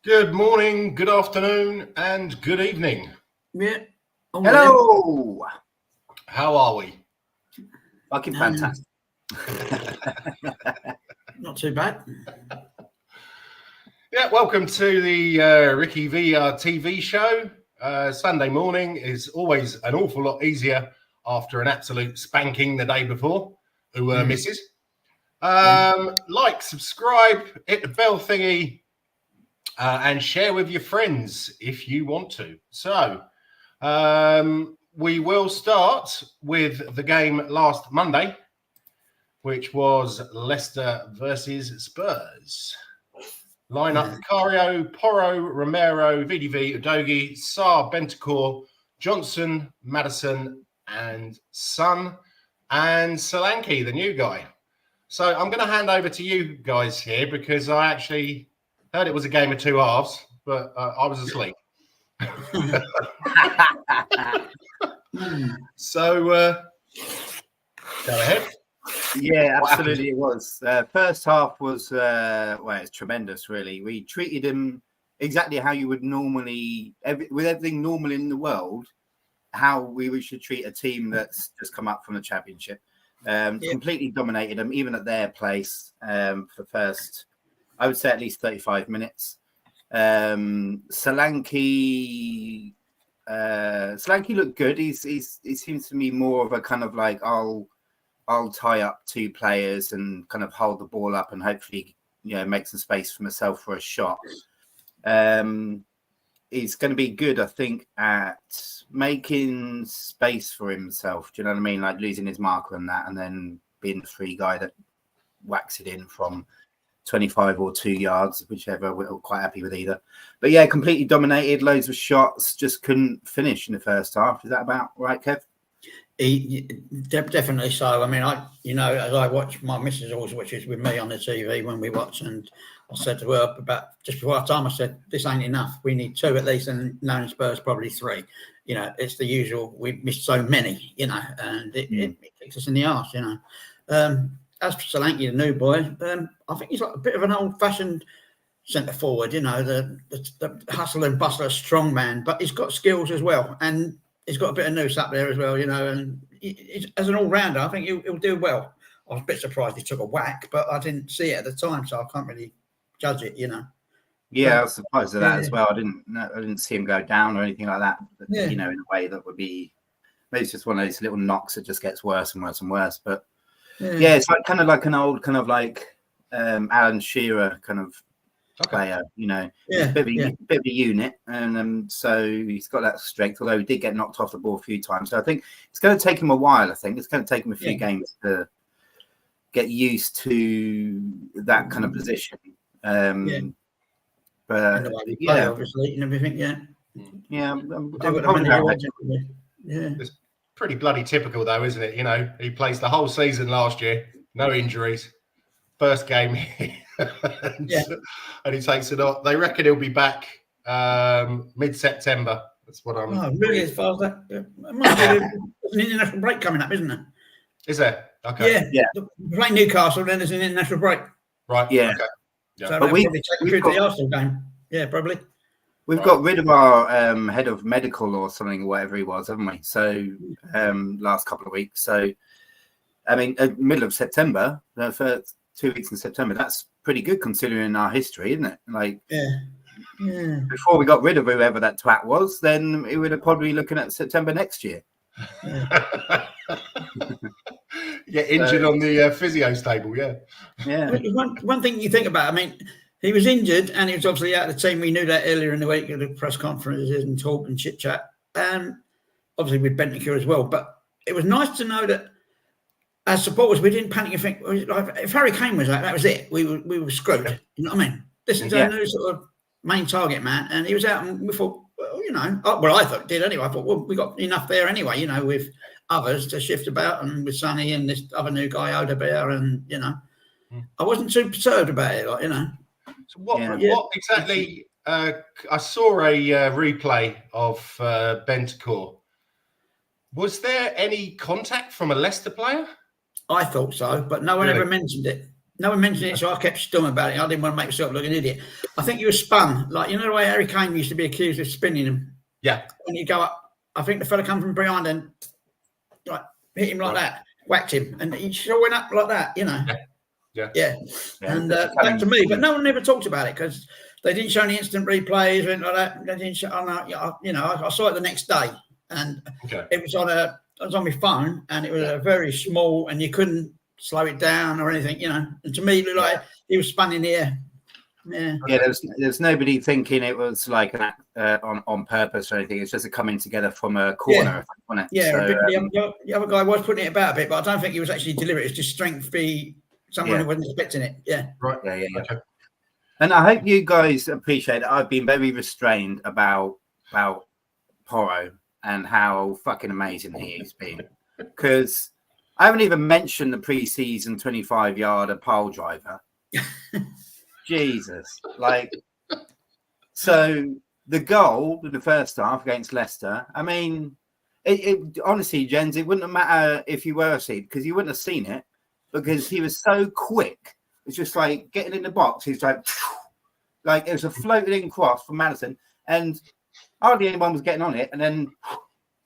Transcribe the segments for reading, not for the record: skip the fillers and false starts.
Good morning, good afternoon, and good evening. Yeah. Hello. How are we? Fucking fantastic. Not too bad. Yeah, welcome to the RickyVillaTV show. Sunday morning is always an awful lot easier after an absolute spanking the day before. Who misses? Like, subscribe, hit the bell thingy, and share with your friends if you want to. So, we will start with the game last Monday, which was Leicester versus Spurs. Line up: Cario, Porro, Romero, VDV, Udogie, Sarr, Bentancur, Johnson, Maddison, and Son, and Solanke, the new guy. So I'm going to hand over to you guys here because I actually heard it was a game of two halves, but I was asleep. So go ahead. Yeah, absolutely it was. First half was, it's tremendous, really. We treated him exactly how you would normally, with everything normal in the world, how we should treat a team that's just come up from the Championship. Completely dominated them, even at their place, for the first, I would say, at least 35 minutes. Solanke looked good. He seems to me more of a kind of like, I'll tie up two players and kind of hold the ball up and hopefully, make some space for myself for a shot. He's going to be good, I think, at making space for himself. Do you know what I mean? Like losing his marker and that, and then being the free guy that whacks it in from 25 or 2 yards, whichever. We're quite happy with either. But yeah, completely dominated, loads of shots, just couldn't finish in the first half. Is that about right, Kev? Definitely so. I mean, as I watch, my missus always watches with me on the TV when we watch, and I said to her about just before our time, I said, this ain't enough. We need two at least, and knowing Spurs probably three. It's the usual. We missed so many, and it kicks us in the arse, As for Solanke, the new boy, I think he's like a bit of an old-fashioned centre forward, the hustle and bustle, strong man, but he's got skills as well, and he's got a bit of noose up there as well, and as an all-rounder, I think he'll do well. I was a bit surprised he took a whack, but I didn't see it at the time, so I can't really judge it, Yeah, I was surprised at that as well. I didn't see him go down or anything like that, but, in a way that would be, maybe it's just one of those little knocks that just gets worse and worse and worse. But yeah, it's like kind of like an old kind of like Alan Shearer kind of player, a bit of a unit, and so he's got that strength, although he did get knocked off the ball a few times. So I think it's going to take him a while. I think it's going to take him a few games to get used to that kind of position. But obviously, and everything. It's pretty bloody typical, though, isn't it? He plays the whole season last year, no injuries. First game, and he takes it off. They reckon he'll be back mid-September. That's what I'm. Oh, really? As far as that, there's an international break coming up, isn't there? Is there? Okay. Yeah. We're playing Newcastle, then there's an international break. Right. Yeah. Okay. Yeah. So we'll probably take through to the Arsenal game. Yeah, probably. We've got rid of our head of medical or something, or whatever he was, haven't we? So last couple of weeks. So, I mean, middle of September, the first 2 weeks in September, that's pretty good considering our history, isn't it? Like, before we got rid of whoever that twat was, then we would have probably looking at September next year. Get injured on the physio's table, One thing you think about, I mean, he was injured and he was obviously out of the team. We knew that earlier in the week at the press conferences and talk and chit chat, and obviously with Bentancur as well. But it was nice to know that as supporters, we didn't panic and think, if Harry Kane was out, that was it. We were screwed. You know what I mean? This is our new sort of main target man, and he was out, and we thought, well, I thought did anyway. I thought, well, we got enough there anyway, with others to shift about, and with Sonny and this other new guy, Odebear, and I wasn't too perturbed about it, So what exactly? I saw a replay of Bentancur. Was there any contact from a Leicester player? I thought so, but no one ever mentioned it. no one mentioned it, so I kept stum about it. I didn't want to make myself look an idiot. I think you were spun, like, you know the way Harry Kane used to be accused of spinning him? Yeah. When you go up, I think the fella come from behind and like hit him like that, whacked him, and he sure went up like that, you know. Yeah. And that to me, but no one ever talked about it because they didn't show any instant replays or anything like that. They didn't show, I saw it the next day, and it was on my phone, and it was a very small, and you couldn't slow it down or anything, you know. And to me, it looked like he was spun in the air. Yeah. There's nobody thinking it was like an on purpose or anything. It's just a coming together from a corner, wasn't it? Yeah. So, the other guy was putting it about a bit, but I don't think he was actually deliberate. It's just strength be someone who wasn't expecting it. Yeah. Right. Yeah. Okay. And I hope you guys appreciate that I've been very restrained about Porro and how fucking amazing he's been, because I haven't even mentioned the pre-season 25-yarder pole driver. Jesus, like, so the goal in the first half against Leicester, I mean, it honestly, Jens, it wouldn't have mattered if you were a seed, because you wouldn't have seen it, because he was so quick. It's just like getting in the box. He's like it was a floating in cross from Maddison, and hardly anyone was getting on it. And then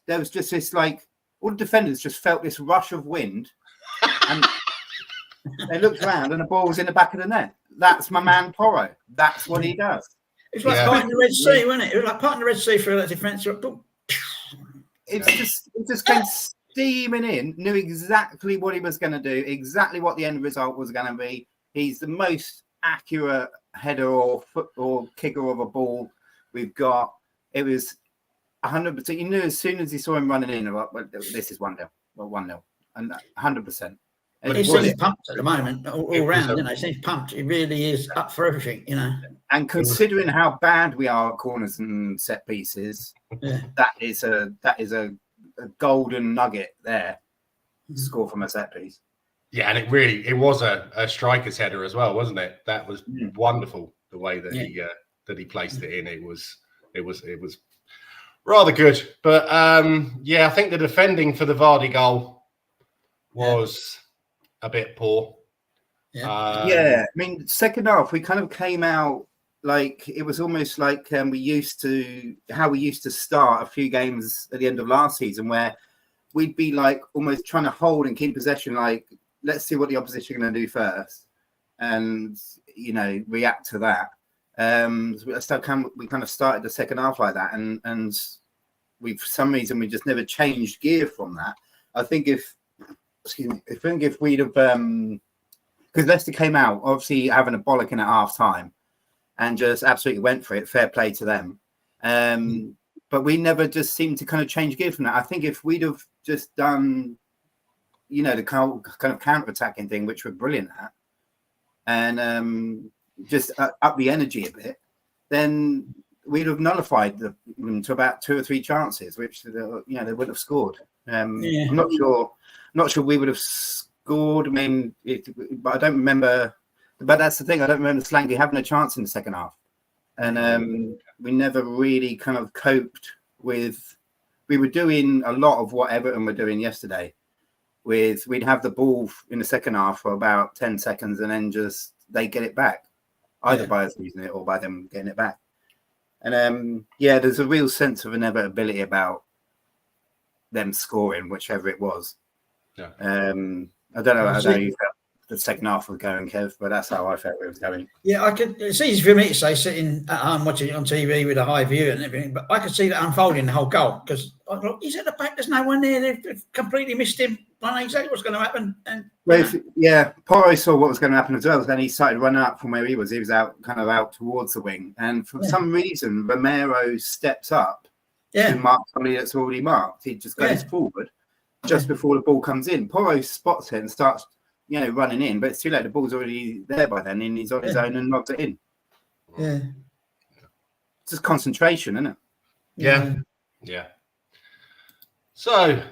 there was just this, like, all the defenders just felt this rush of wind, and they looked around, and the ball was in the back of the net. That's my man Porro. That's what he does. It's like parting the Red Sea, wasn't it? It was like parting the Red Sea for a defence. It just came steaming in, knew exactly what he was going to do, exactly what the end result was going to be. He's the most accurate header or kicker of a ball we've got. It was 100%. You knew as soon as you saw him running in, well, this is 1-0. Well, 1-0. And 100%. But he seems pumped at the moment, all round, you know. He seems pumped. He really is up for everything, you know. And considering how bad we are at corners and set pieces, that is a golden nugget there to score from a set piece. Yeah, and it was a striker's header as well, wasn't it? That was wonderful, the way that he placed it in. It was rather good. But I think the defending for the Vardy goal was a bit poor. I mean, second half we kind of came out like it was almost like we used to start a few games at the end of last season, where we'd be like almost trying to hold and keep possession, like, let's see what the opposition are going to do first, and react to that. We kind of started the second half like that, and we, for some reason, we just never changed gear from that. I think if we'd have, because Leicester came out obviously having a bollocking at half time and just absolutely went for it. Fair play to them. But we never just seemed to kind of change gear from that. I think if we'd have just done, the kind of counter-attacking thing, which we're brilliant at, and just up the energy a bit, then we'd have nullified them to about 2 or 3 chances, which they wouldn't have scored. I'm not sure we would have scored. I mean, but I don't remember. But that's the thing. I don't remember Slanky having a chance in the second half, and we never really kind of coped with. We were doing a lot of what Everton were doing yesterday. We'd have the ball in the second half for about 10 seconds, and then just they get it back, either by us losing it or by them getting it back. And there's a real sense of inevitability about them scoring, whichever it was. I don't know how you felt the second half was going, Kev, but that's how I felt it was going. Yeah, it's easy for me to say sitting at home watching it on TV with a high view and everything, but I could see that unfolding the whole goal, because I thought, he's at the back, there's no one there, they've completely missed him. I know exactly what's going to happen. And Porro saw what was going to happen as well. Then he started running up from where he was. He was out towards the wing, and for some reason, Romero steps up to mark somebody that's already marked. He just goes forward just before the ball comes in. Porro spots it and starts, running in, but it's too late. The ball's already there by then, and he's on his own and knocks it in. Yeah, it's just concentration, isn't it? Yeah. So,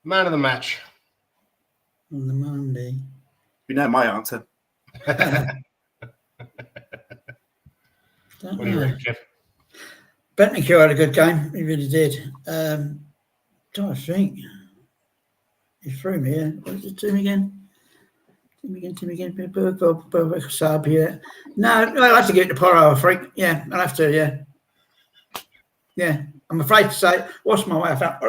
man of the match on the Monday. You know my answer. What do you reckon, Jeff? Bentancur had a good game. He really did. Trying to think. He threw me. What was the team again? Tim again, sub, yeah. No, I'll have to give it to Porro, I think. Yeah, I'll have to, yeah. Yeah, I'm afraid to say, wash my wife out.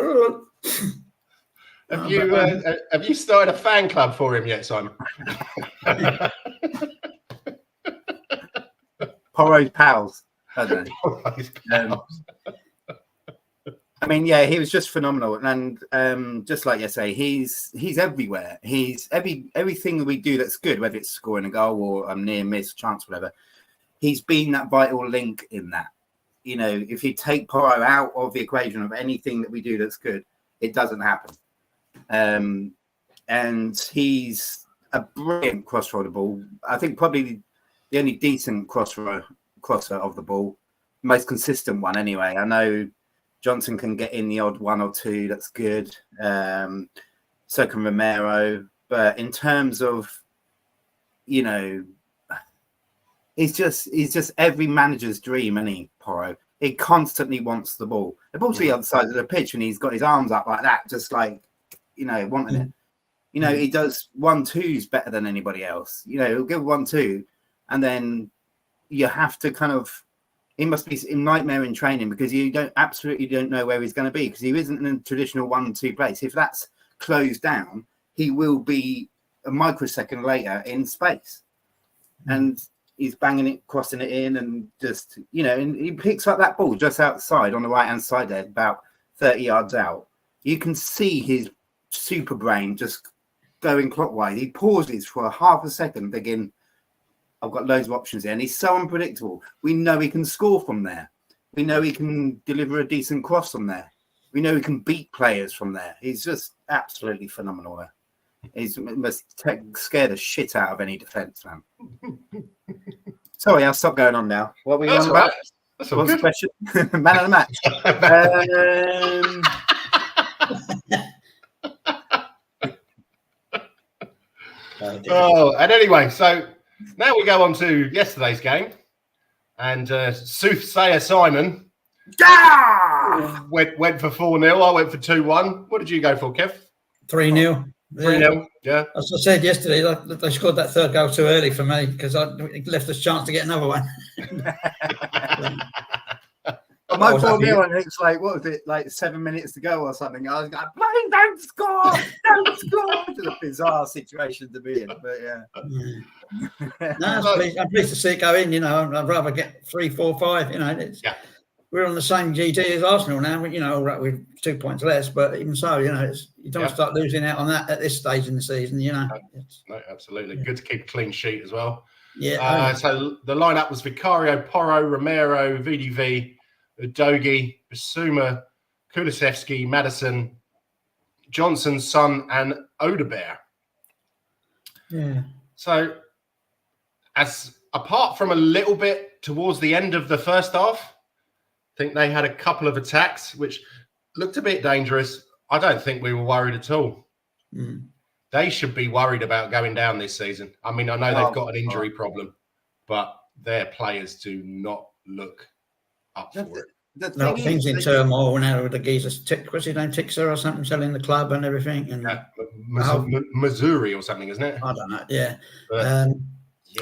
Have you started a fan club for him yet, Simon? Porro's pals. I don't know. I mean, yeah, he was just phenomenal, and just like you say, he's everywhere. He's everything that we do that's good, whether it's scoring a goal or a near miss, chance, whatever. He's been that vital link in that. You know, if you take Porro out of the equation of anything that we do that's good, it doesn't happen. And he's a brilliant crosser of the ball. I think probably the only decent crosser of the ball, most consistent one anyway. I know Johnson can get in the odd one or two. That's good. So can Romero. But in terms of, you know, he's just every manager's dream, isn't he, Porro? He constantly wants the ball. The ball's to the other side of the pitch and he's got his arms up like that, just like, you know, wanting it. You know, he does 1-2s better than anybody else. You know, he'll give 1-2 and then you have to kind of, he must be in nightmare in training because you absolutely don't know where he's going to be because he isn't in a traditional 1-2 place. If that's closed down, he will be a microsecond later in space. And he's banging it, crossing it in and just, you know, and he picks up that ball just outside on the right-hand side there, about 30 yards out. You can see his super brain just going clockwise. He pauses for a half a second thinking, I've got loads of options here. And he's so unpredictable. We know he can score from there. We know he can deliver a decent cross from there. We know he can beat players from there. He's just absolutely phenomenal there. He must scare the shit out of any defence, man. Sorry, I'll stop going on now. What were you on about? That's What's the question? Man of the match. And anyway, so now we go on to yesterday's game. And Soothsayer Simon went for 4-0. I went for 2-1. What did you go for, Kev? 3-0. 3-0, yeah. As I said yesterday, they scored that third goal too early for me because it left us a chance to get another one. My 4-0, and it's like, what was it, like 7 minutes to go or something? I was like, please don't score! Don't score! It's a bizarre situation to be in, but yeah. No, I'm pleased to see it go in, you know. I'd rather get 3, 4, 5, you know. We're on the same GT as Arsenal now, you know, with 2 points less, but even so, you know, you don't start losing out on that at this stage in the season, you know. No, absolutely. Good to keep a clean sheet as well. Yeah. So the lineup was Vicario, Porro, Romero, VDV, Udogie, Bissouma, Kulusevski, Maddison, Johnson, Son, and Odegaard. Yeah. So, apart from a little bit towards the end of the first half, I think they had a couple of attacks which looked a bit dangerous. I don't think we were worried at all. They should be worried about going down this season. I mean, I know they've got an injury problem, but their players do not look up for it. No, things in turmoil now with the geezer, what's his name, Tixer or something, selling the club and everything. And Missouri or something, isn't it? I don't know, yeah.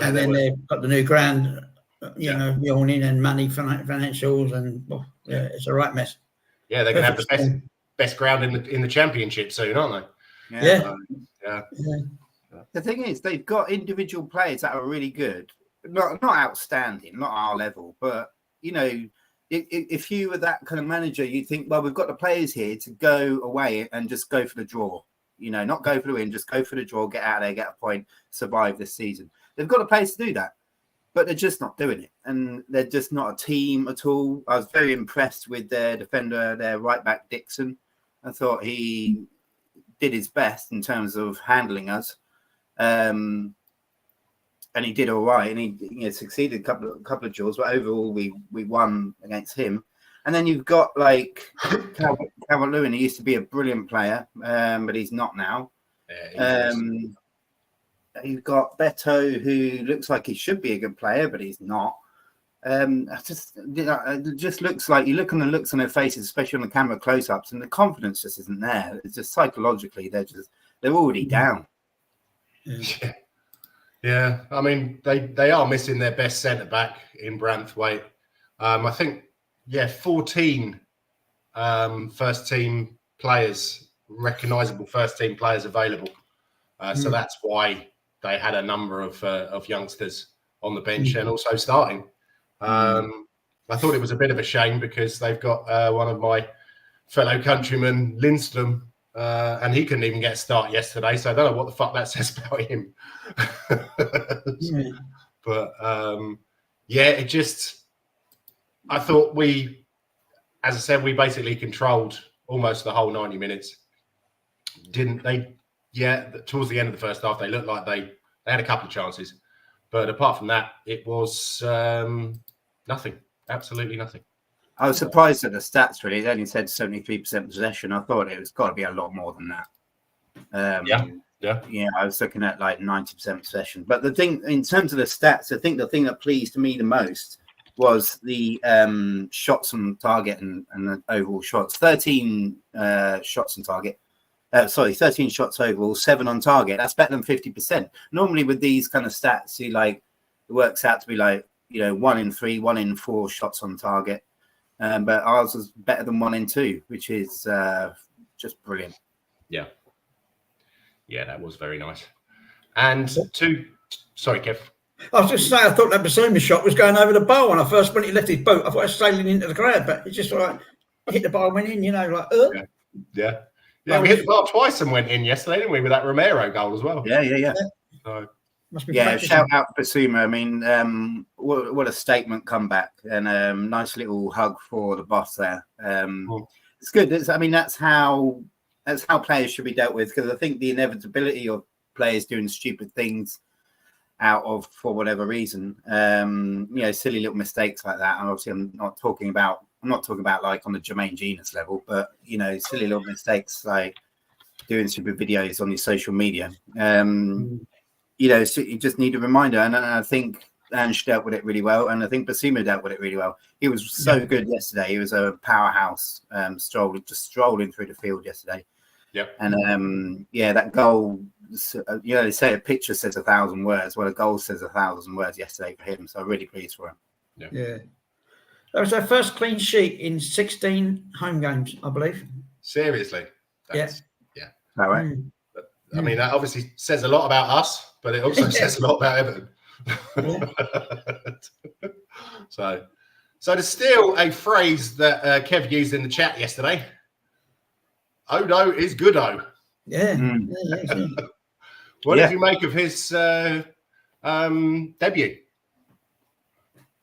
And then they've got the new ground, you know, yawning and money, financials, and it's a right mess. Yeah, they're going to have the best ground in the championship soon, aren't they? Yeah. The thing is, they've got individual players that are really good, not outstanding, not our level, but you know, if you were that kind of manager, you'd think, well, we've got the players here to go away and just go for the draw. You know, not go for the win, just go for the draw, get out of there, get a point, survive this season. They've got the players to do that, but they're just not doing it, and they're just not a team at all. I was very impressed with their defender, their right back Dixon. I thought he did his best in terms of handling us, and he did all right, and he succeeded a couple of duels, but overall we won against him. And then you've got like Calvert-Lewin, who used to be a brilliant player, but he's not now. You've got Beto, who looks like he should be a good player, but he's not. It just looks like you look on the looks on their faces, especially on the camera close-ups, and the confidence just isn't there. It's just psychologically they're already down. Yeah. Yeah, I mean they are missing their best centre back in Branthwaite. I think 14 first team players, recognisable first team players available. So that's why they had a number of youngsters on the bench and also starting. I thought it was a bit of a shame because they've got one of my fellow countrymen, Lindstrom, and he couldn't even get a start yesterday. So I don't know what the fuck that says about him. But it just, I thought as I said, we basically controlled almost the whole 90 minutes. Didn't they? Yeah, towards the end of the first half, they looked like they had a couple of chances. But apart from that, it was nothing. Absolutely nothing. I was surprised at the stats, really. It only said 73% possession. I thought it was got to be a lot more than that. Yeah. I was looking at like 90% possession. But the thing, in terms of the stats, I think the thing that pleased me the most was the shots on target and the overall shots. 13 shots on target. 13 shots overall, 7 on target. That's better than 50%. Normally with these kind of stats, it works out to be 1 in 3, 1 in 4 shots on target. But ours was better than 1 in 2, which is just brilliant. Yeah. Yeah, that was very nice. And sorry, Kev. I was just saying, I thought that Basuma shot was going over the bar when he left his boot. I thought it was sailing into the crowd, but it just hit the bar and went in, Yeah, we hit the bar twice and went in yesterday, didn't we, with that Romero goal as well? Yeah. So, shout out Basuma. I mean, what a statement comeback, and nice little hug for the boss there. It's good. That's how players should be dealt with, because I think the inevitability of players doing stupid things for whatever reason, silly little mistakes like that. And obviously, I'm not talking about like on the Jermaine Genius level, but silly little mistakes like doing stupid videos on your social media. So you just need a reminder, and I think Ange dealt with it really well, and I think Basuma dealt with it really well. He was so good yesterday. He was a powerhouse, strolling through the field yesterday. Yep. And that goal. They say a picture says 1,000 words. Well, a goal says 1,000 words yesterday for him. So I'm really pleased for him. Yeah. That was their first clean sheet in 16 home games, I believe. Seriously. Yeah. All right. I mean, that obviously says a lot about us, but it also says a lot about Everton. So to steal a phrase that Kev used in the chat yesterday, Odo is good-o. Yeah. What did you make of his debut?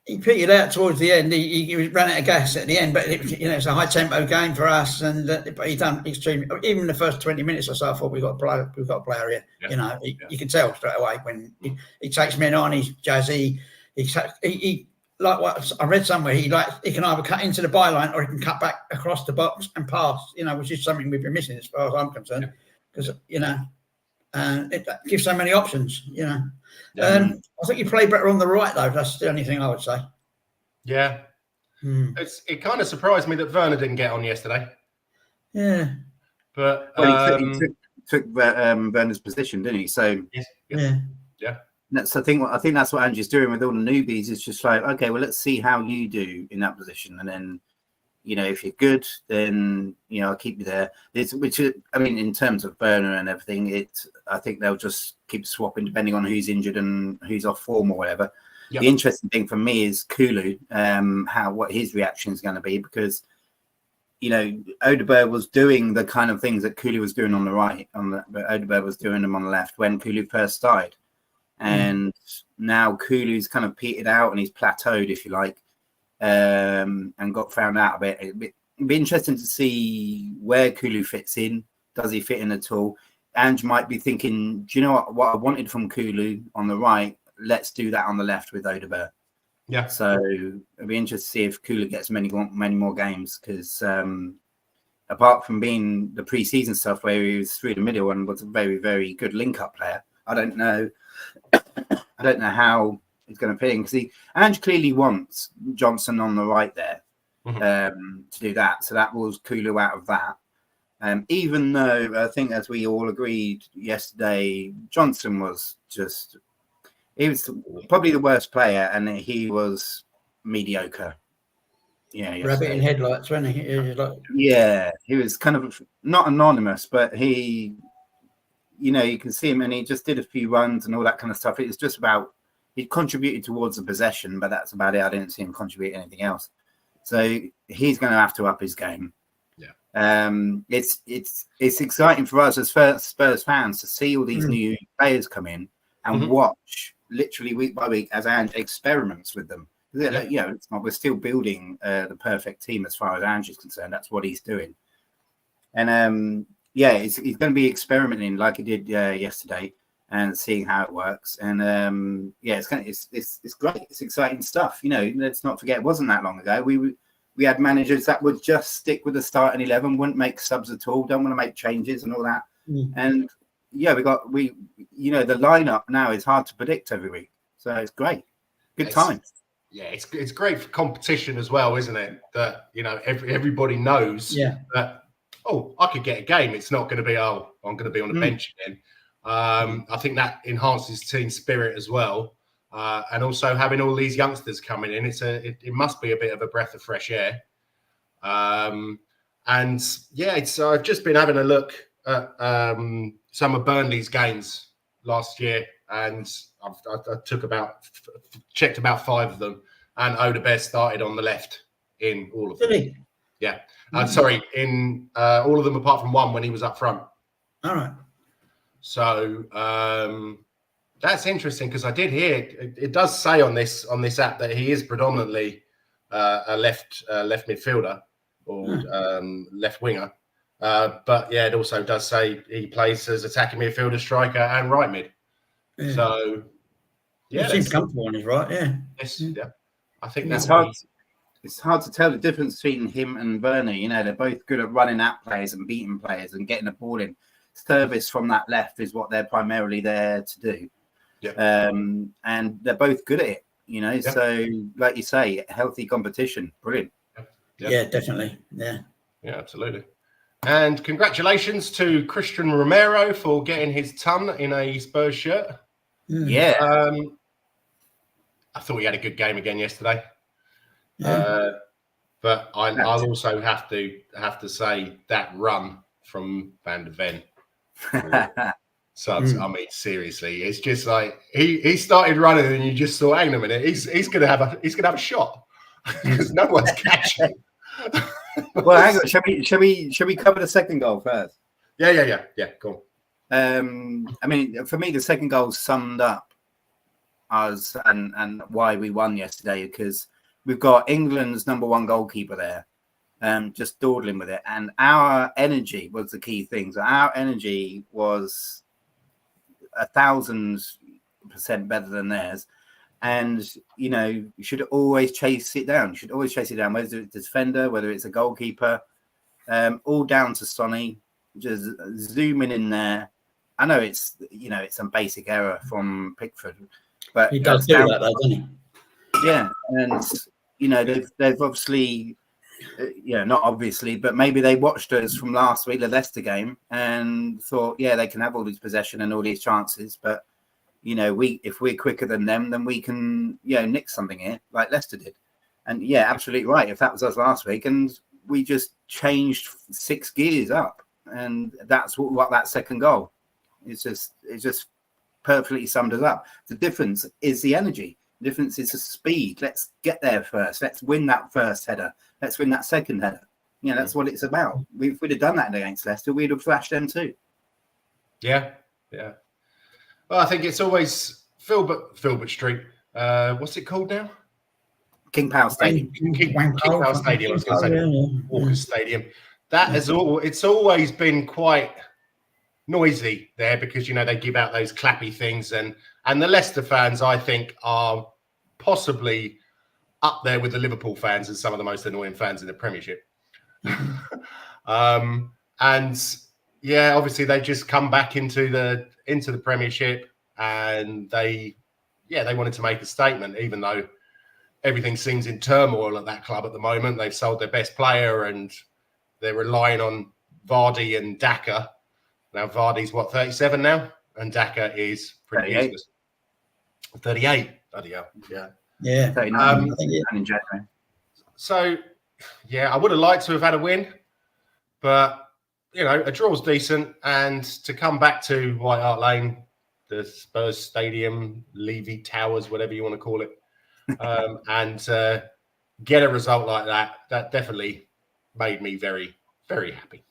He petered out towards the end. He ran out of gas at the end, but it's a high tempo game for us. And but he done extremely. Even the first 20 minutes or so, I thought we've got a player here. Yeah. You can tell straight away when he takes men on. He's jazzy. He like what I read somewhere. He can either cut into the byline or he can cut back across the box and pass. Which is something we've been missing as far as I'm concerned. Because it gives so many options. I think you play better on the right, though. That's the only thing I would say. Yeah. It kind of surprised me that Werner didn't get on yesterday. Yeah. But he took Werner's position, didn't he? So yeah. So I think that's what Angie's doing with all the newbies. It's just like, okay, well, let's see how you do in that position, and then if you're good, then I'll keep you there. In terms of Werner and everything, I think they'll just keep swapping depending on who's injured and who's off form or whatever. Yep. The interesting thing for me is Kulu, what his reaction is going to be, because Odegaard was doing the kind of things that Kulu was doing on the right, but Odegaard was doing them on the left when Kulu first started, and now Kulu's kind of petered out and he's plateaued, if you like. And got found out a bit. It'd be interesting to see where Kulu fits in. Does he fit in at all? Ange might be thinking, do you know what I wanted from Kulu on the right? Let's do that on the left with Odegaard. Yeah. So it'd be interesting to see if Kulu gets many more games, because apart from being the pre-season stuff where he was through the middle and was a very, very good link-up player, I don't know how he's going to fit in, because Ange clearly wants Johnson on the right there to do that. So that rules Kulu out of that. Even though I think, as we all agreed yesterday, Johnson was just, He was probably the worst player, and he was mediocre. Yeah, rabbit in headlights, wasn't he? He was like, yeah, he was kind of not anonymous, but he, you know, you can see him, and he just did a few runs and all that kind of stuff. It was just about he contributed towards the possession, but that's about it. I didn't see him contribute anything else. So he's going to have to up his game. Yeah, it's exciting for us as Spurs fans to see all these new players come in and watch literally week by week as Ange experiments with them. Yeah. You know, it's not, we're still building the perfect team as far as Ange is concerned. That's what he's doing, and he's going to be experimenting like he did yesterday and seeing how it works. And it's great. It's exciting stuff. You know, let's not forget, it wasn't that long ago we had managers that would just stick with the starting 11, wouldn't make subs at all, don't want to make changes and all that. And the lineup now is hard to predict every week, so it's great. Good time. Yeah, it's great for competition as well, isn't it? That, you know, everybody knows that, I could get a game. It's not going to be, I'm going to be on the bench again. I think that enhances team spirit as well. And also having all these youngsters coming in, it must be a bit of a breath of fresh air. I've just been having a look at some of Burnley's games last year, and I checked about 5 of them, and Odebert started on the left in all of them. did he? Yeah. In all of them apart from one when he was up front. All right. So that's interesting, because I did hear it does say on this app that he is predominantly a left midfielder or left winger. But yeah, it also does say he plays as attacking midfielder, striker, and right mid. Yeah. So he seems comfortable on his right. Yeah. I think that's hard. It's hard to tell the difference between him and Werner. You know, they're both good at running at players and beating players and getting the ball in. Service from that left is what they're primarily there to do. Yeah. And they're both good at it, you know. Yeah. So, like you say, healthy competition. Brilliant. Yeah, definitely. Yeah. Yeah, absolutely. And congratulations to Christian Romero for getting his ton in a Spurs shirt. Yeah. I thought he had a good game again yesterday. Yeah. But I'll also have to say that run from Van de Ven. So I mean, seriously, it's just like he started running, and you just thought, hang on a minute, he's gonna have a shot because no one's catching. Well, hang on, shall we cover the second goal first? Yeah. Cool. I mean, for me, the second goal summed up us and why we won yesterday, because we've got England's number 1 goalkeeper there. Just dawdling with it, and our energy was the key thing. So our energy was 1,000% better than theirs, and you know, you should always chase it down. Whether it's a defender, whether it's a goalkeeper, all down to Sonny. Just zooming in there. I know it's some basic error from Pickford, but he does do that, though, doesn't he? Yeah, and you know, they've obviously. Not obviously, but maybe they watched us from last week, the Leicester game, and thought, they can have all these possession and all these chances, but if we're quicker than them, then we can nick something here like Leicester did. And absolutely right. If that was us last week, and we just changed 6 gears up, and that's what that second goal. It just perfectly summed us up. The difference is the energy. The difference is the speed. Let's get there first. Let's win that first header. Let's win that second header. That's what it's about. If we'd have done that against Leicester, we'd have thrashed them too. Yeah. Well, I think it's always Filbert Street. What's it called now? King Power Stadium. King Power Stadium. I was going to say Walker Stadium. That has it's always been quite noisy there, because they give out those clappy things, and the Leicester fans, I think, are possibly up there with the Liverpool fans as some of the most annoying fans in the Premiership. Obviously they just come back into the Premiership, and they wanted to make a statement, even though everything seems in turmoil at that club at the moment. They've sold their best player, and they're relying on Vardy and Daka. Now Vardy's 37 now, and Daka is pretty useless. 38. Bloody hell. Yeah. Yeah. 39 in January. So, yeah, I would have liked to have had a win, but, you know, a draw's decent. And to come back to White Hart Lane, the Spurs Stadium, Levy Towers, whatever you want to call it, and get a result like that definitely made me very, very happy.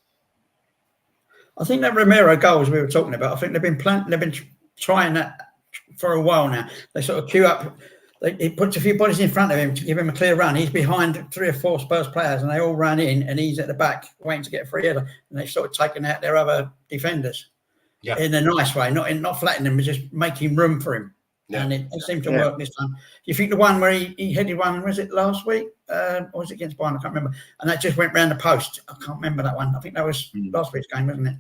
I think that Romero goals we were talking about, I think they've been trying that for a while now. They sort of queue up. He puts a few bodies in front of him to give him a clear run. He's behind 3 or 4 Spurs players, and they all run in, and he's at the back waiting to get a free header. And they've sort of taken out their other defenders in a nice way, not flattening them, but just making room for him. Yeah. And it seemed to work this time. Do you think the one where he headed one, was it last week? Or was it against Bayern? I can't remember. And that just went round the post. I can't remember that one. I think that was last week's game, wasn't it?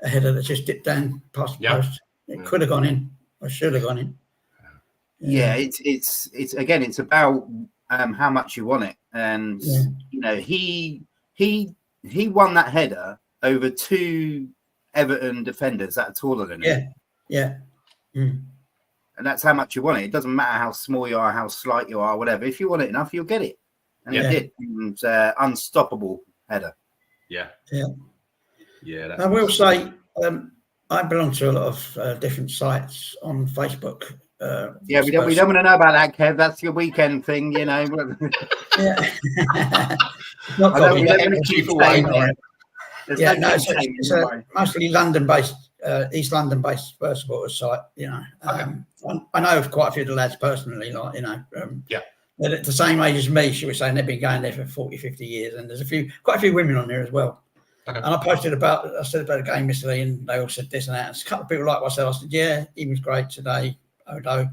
A header that just dipped down past the post. It could have gone in, or should have gone in. Yeah, it's again, it's about how much you want it. And you know, he won that header over 2 Everton defenders that are taller than him. Yeah. And that's how much you want it. It doesn't matter how small you are, how slight you are, whatever. If you want it enough, you'll get it. And he did. It was unstoppable header. Yeah. I will say, I belong to a lot of different sites on Facebook. We don't want to know about that, Kev. That's your weekend thing, you know. It's mostly London-based, East London-based Spurs supporters site. You know, I know of quite a few of the lads personally. Like, you know, they're at the same age as me. She was saying they've been going there for 40, 50 years, and there's quite a few women on there as well. Okay. And I said about the game yesterday, and they all said this and that. And a couple of people like what I said. I said, yeah, he was great today, Odo.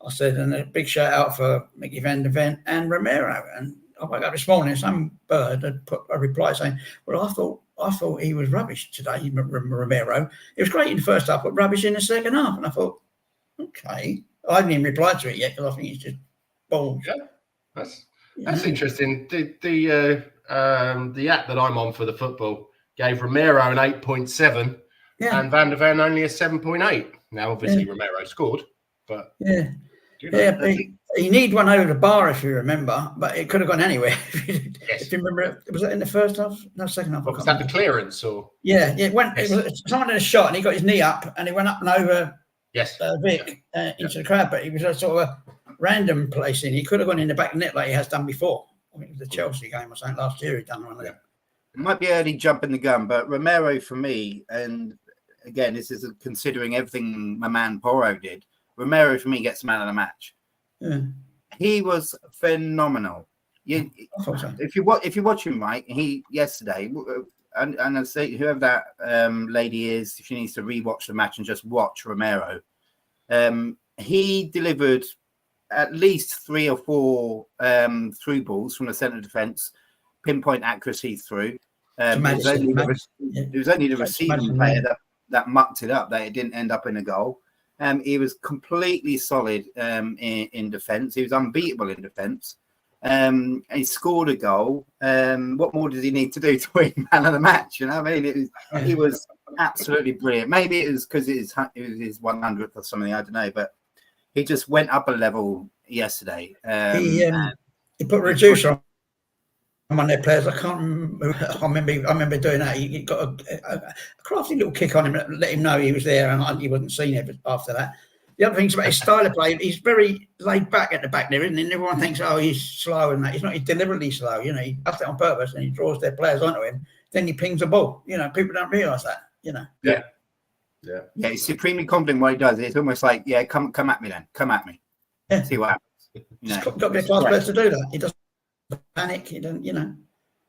I said, and a big shout out for Mickey van der Ven and Romero. And I woke up this morning, some bird had put a reply saying, well, I thought he was rubbish today, Romero. It was great in the first half, but rubbish in the second half. And I thought, okay. I haven't even replied to it yet because I think it's just balls. Yeah, that's interesting. The app that I'm on for the football gave Romero an 8.7 and Van der Ven only a 7.8. Now, obviously, Romero scored, but he need one over the bar if you remember, but it could have gone anywhere. If you remember, was that in the first half? No, second half. Was that the clearance or? It was someone in a shot and he got his knee up and he went up and over Vic into the crowd, but he was a sort of a random placing. He could have gone in the back net like he has done before. I think it was the Chelsea game or something last year. He'd done one of them. It might be early jumping the gun, but Romero for me, and again, this is considering everything my man Porro did. Romero for me gets man of the match. Yeah. He was phenomenal. If you watch him, Mike, he yesterday, and I say whoever that lady is, she needs to rewatch the match and just watch Romero. He delivered at least 3 or 4 through balls from the centre defence, pinpoint accuracy through. It was only the receiving player that mucked it up, that it didn't end up in a goal. He was completely solid in defence. He was unbeatable in defence. He scored a goal. What more does he need to do to win man of the match? You know what I mean? He was absolutely brilliant. Maybe it was because it was his 100th or something, I don't know. But he just went up a level yesterday. He put Reducer on one of their players. I can't remember. I remember doing that. He got a crafty little kick on him that let him know he was there, and he wasn't seen it after that. The other thing's about his style of play. He's very laid back at the back there, isn't he? And everyone thinks, oh, he's slow and that. He's not. He's deliberately slow. You know, he does it on purpose and he draws their players onto him. Then he pings the ball. You know, people don't realise that. You know. Yeah. He's supremely confident what he does. It's almost like, come at me then. Come at me. Yeah. See what happens. You know. He's got to be a class player to do that. He doesn't panic. He doesn't. You know.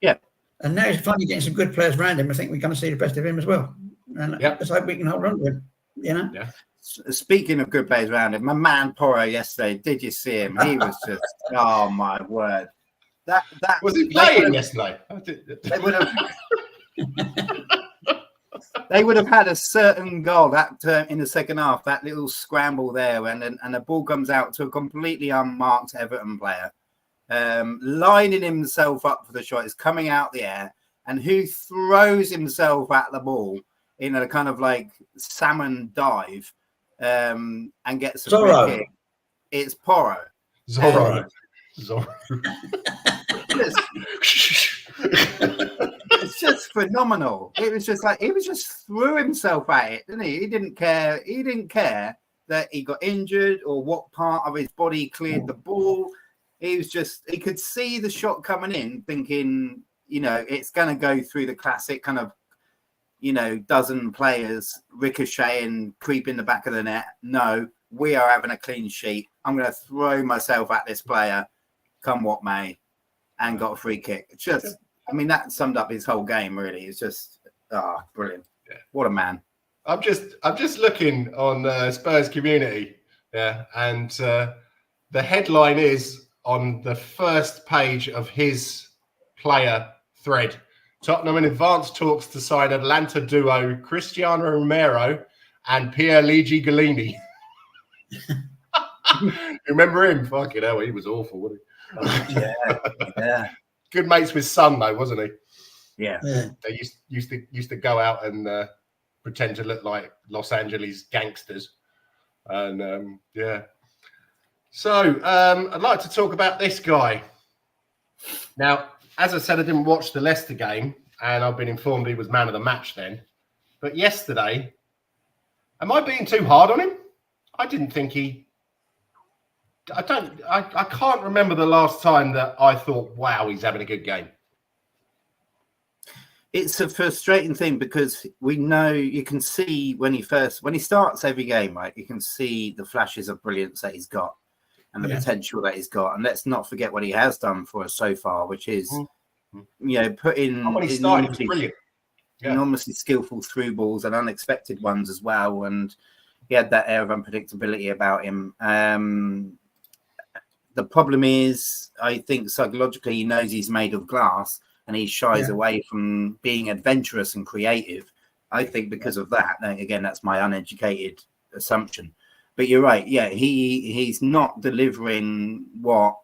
Yeah. And now he's finally getting some good players around him. I think we're going to see the best of him as well. And let's hope we can hold on to him. You know. Yeah. Speaking of good players around him, my man Porro yesterday, did you see him? He was just, oh my word. That was he playing yesterday? They would have had a certain goal that in the second half, that little scramble there, and the ball comes out to a completely unmarked Everton player, lining himself up for the shot. It's coming out the air, and who throws himself at the ball in a kind of like salmon dive, and gets a free kick. It's Porro. Zorro. It's just phenomenal. It was just like he was just threw himself at it, didn't he? He didn't care. He didn't care that he got injured or what part of his body cleared the ball. He was just, he could see the shot coming in, thinking, you know, it's going to go through the classic kind of, you know, dozen players ricochet and creep in the back of the net. No, we are having a clean sheet. I'm going to throw myself at this player, come what may, and got a free kick. It's just, I mean, that summed up his whole game, really. It's just, brilliant. Yeah. What a man. I'm just looking on Spurs community, and the headline is on the first page of his player thread. Tottenham in advanced talks to sign Atlanta duo Cristiano Romero and Pierluigi Golini. Remember him? Fucking hell, he was awful, wasn't he? Yeah. Good mates with Son, though, wasn't he? Yeah. They used to go out and pretend to look like Los Angeles gangsters, and So I'd like to talk about this guy. Now, as I said, I didn't watch the Leicester game, and I've been informed he was man of the match then. But yesterday, am I being too hard on him? I didn't think I can't remember the last time that I thought, wow, he's having a good game. It's a frustrating thing because we know, you can see when he starts every game, right? You can see the flashes of brilliance that he's got and the potential that he's got. And let's not forget what he has done for us so far, which is, you know, put in when he started, he was brilliant. Enormously skillful through balls and unexpected ones as well. And he had that air of unpredictability about him. The problem is, I think psychologically he knows he's made of glass and he shies away from being adventurous and creative. I think because of that. Again, that's my uneducated assumption. But you're right. Yeah, he's not delivering what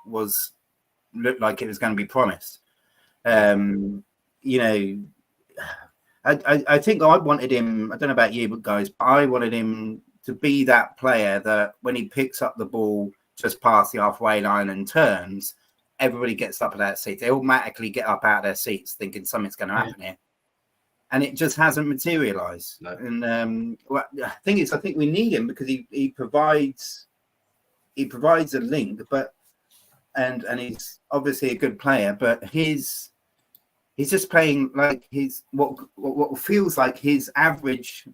looked like it was going to be promised. You know, I think I wanted him, I don't know about you, but guys, but I wanted him to be that player that when he picks up the ball just past the halfway line and turns, everybody gets up at their seats. They automatically get up out of their seats thinking something's going to happen here. And it just hasn't materialized. No. And the thing is, I think we need him because he provides a link, but and he's obviously a good player, but he's just playing like his what feels like his average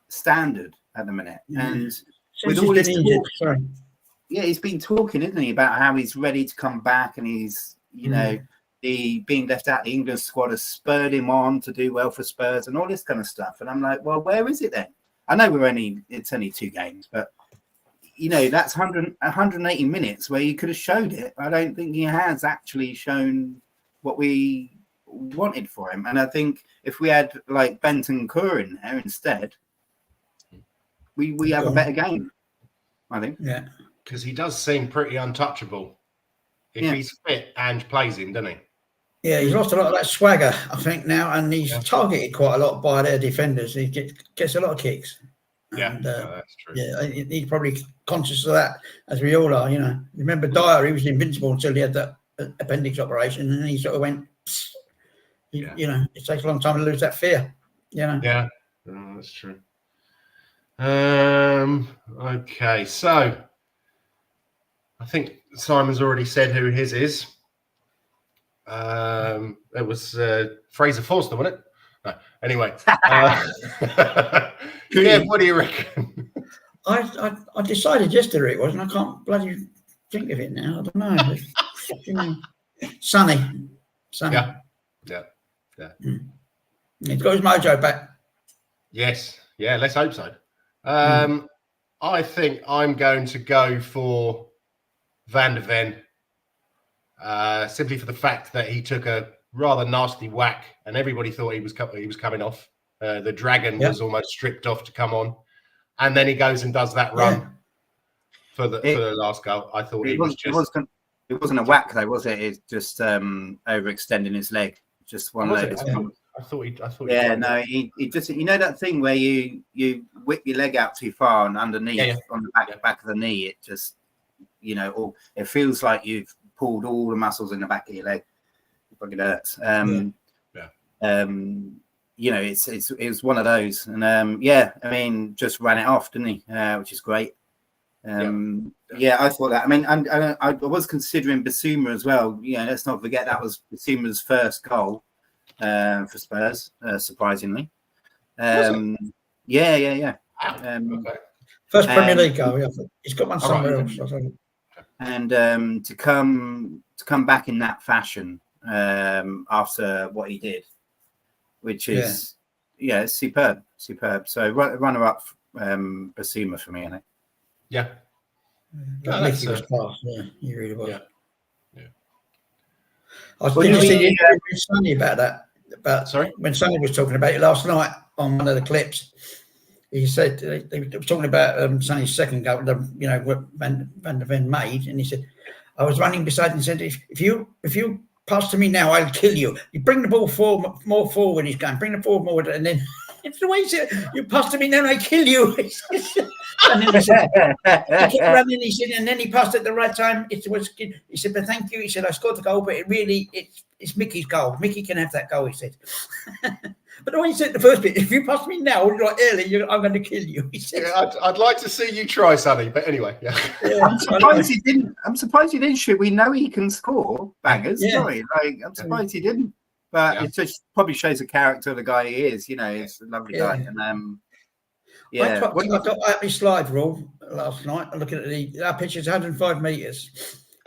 standard at the minute. And with all this talk, he's been talking, isn't he, about how he's ready to come back, and he's, you know, the being left out of the England squad has spurred him on to do well for Spurs and all this kind of stuff. And I'm like, well, where is it then? I know it's only 2 games, but you know, that's 180 minutes where you could have showed it. I don't think he has actually shown what we wanted for him. And I think if we had like Bentancur in there instead, we have a better game, I think. Yeah. Because he does seem pretty untouchable. If he's fit and plays him, doesn't he? Yeah, he's lost a lot of that swagger, I think, now, and he's targeted quite a lot by their defenders. He gets a lot of kicks. Yeah, that's true. Yeah, he's probably conscious of that, as we all are, you know. Remember Dyer, he was invincible until he had that appendix operation, and then he sort of went, you know, it takes a long time to lose that fear, you know. Yeah, that's true. Okay, so I think Simon's already said who his is. It was Fraser Forster, wasn't it? No. Anyway, what do you reckon? I decided yesterday it was, and I can't bloody think of it now. I don't know. Sonny. Yeah. He's got his mojo back. Yes. Yeah, let's hope so. I think I'm going to go for Van de Ven, simply for the fact that he took a rather nasty whack, and everybody thought he was coming off. The dragon was almost stripped off to come on, and then he goes and does that run for the last goal. I thought it wasn't a whack though, was it? It's just overextending his leg. Just one leg. I thought he. Yeah, no, he just, you know, that thing where you whip your leg out too far and underneath on the back of the knee, it just, or it feels like you've pulled all the muscles in the back of your leg. It fucking hurts. It's one of those, and I mean, just ran it off, didn't he? Which is great. I thought that. I mean, and I was considering Basuma as well. Let's not forget that was Basuma's first goal for Spurs, surprisingly. Okay. First Premier League goal. Yeah. He's got one somewhere else. And to come back in that fashion after what he did, which is it's superb. So runner up Basuma for me, I think. Yeah. Mickey was class. Yeah, he really was. I was thinking with Sonny about that. When Sonny was talking about it last night on one of the clips, he said they were talking about Sonny's second goal, what Van der Ven made, and he said, I was running beside him and said, if you pass to me now, I'll kill you. You bring the ball more forward. He's going, bring the ball forward, and then it's the way he said, you pass to me now, I kill you. And then he said, he kept running. He said, and then he passed at the right time. He said, but thank you. He said, I scored the goal, but it's Mickey's goal. Mickey can have that goal. He said. But the way he said the first bit, if you pass me now, like early, I'm going to kill you. He said, I'd like to see you try, Sonny. But anyway, I'm surprised he didn't. I'm surprised he didn't shoot. We know he can score bangers. Yeah. Sorry, I'm surprised he didn't. But it just probably shows the character of the guy he is. He's a lovely guy. And I got at my slide rule last night. I'm looking at our pitch is 105 metres.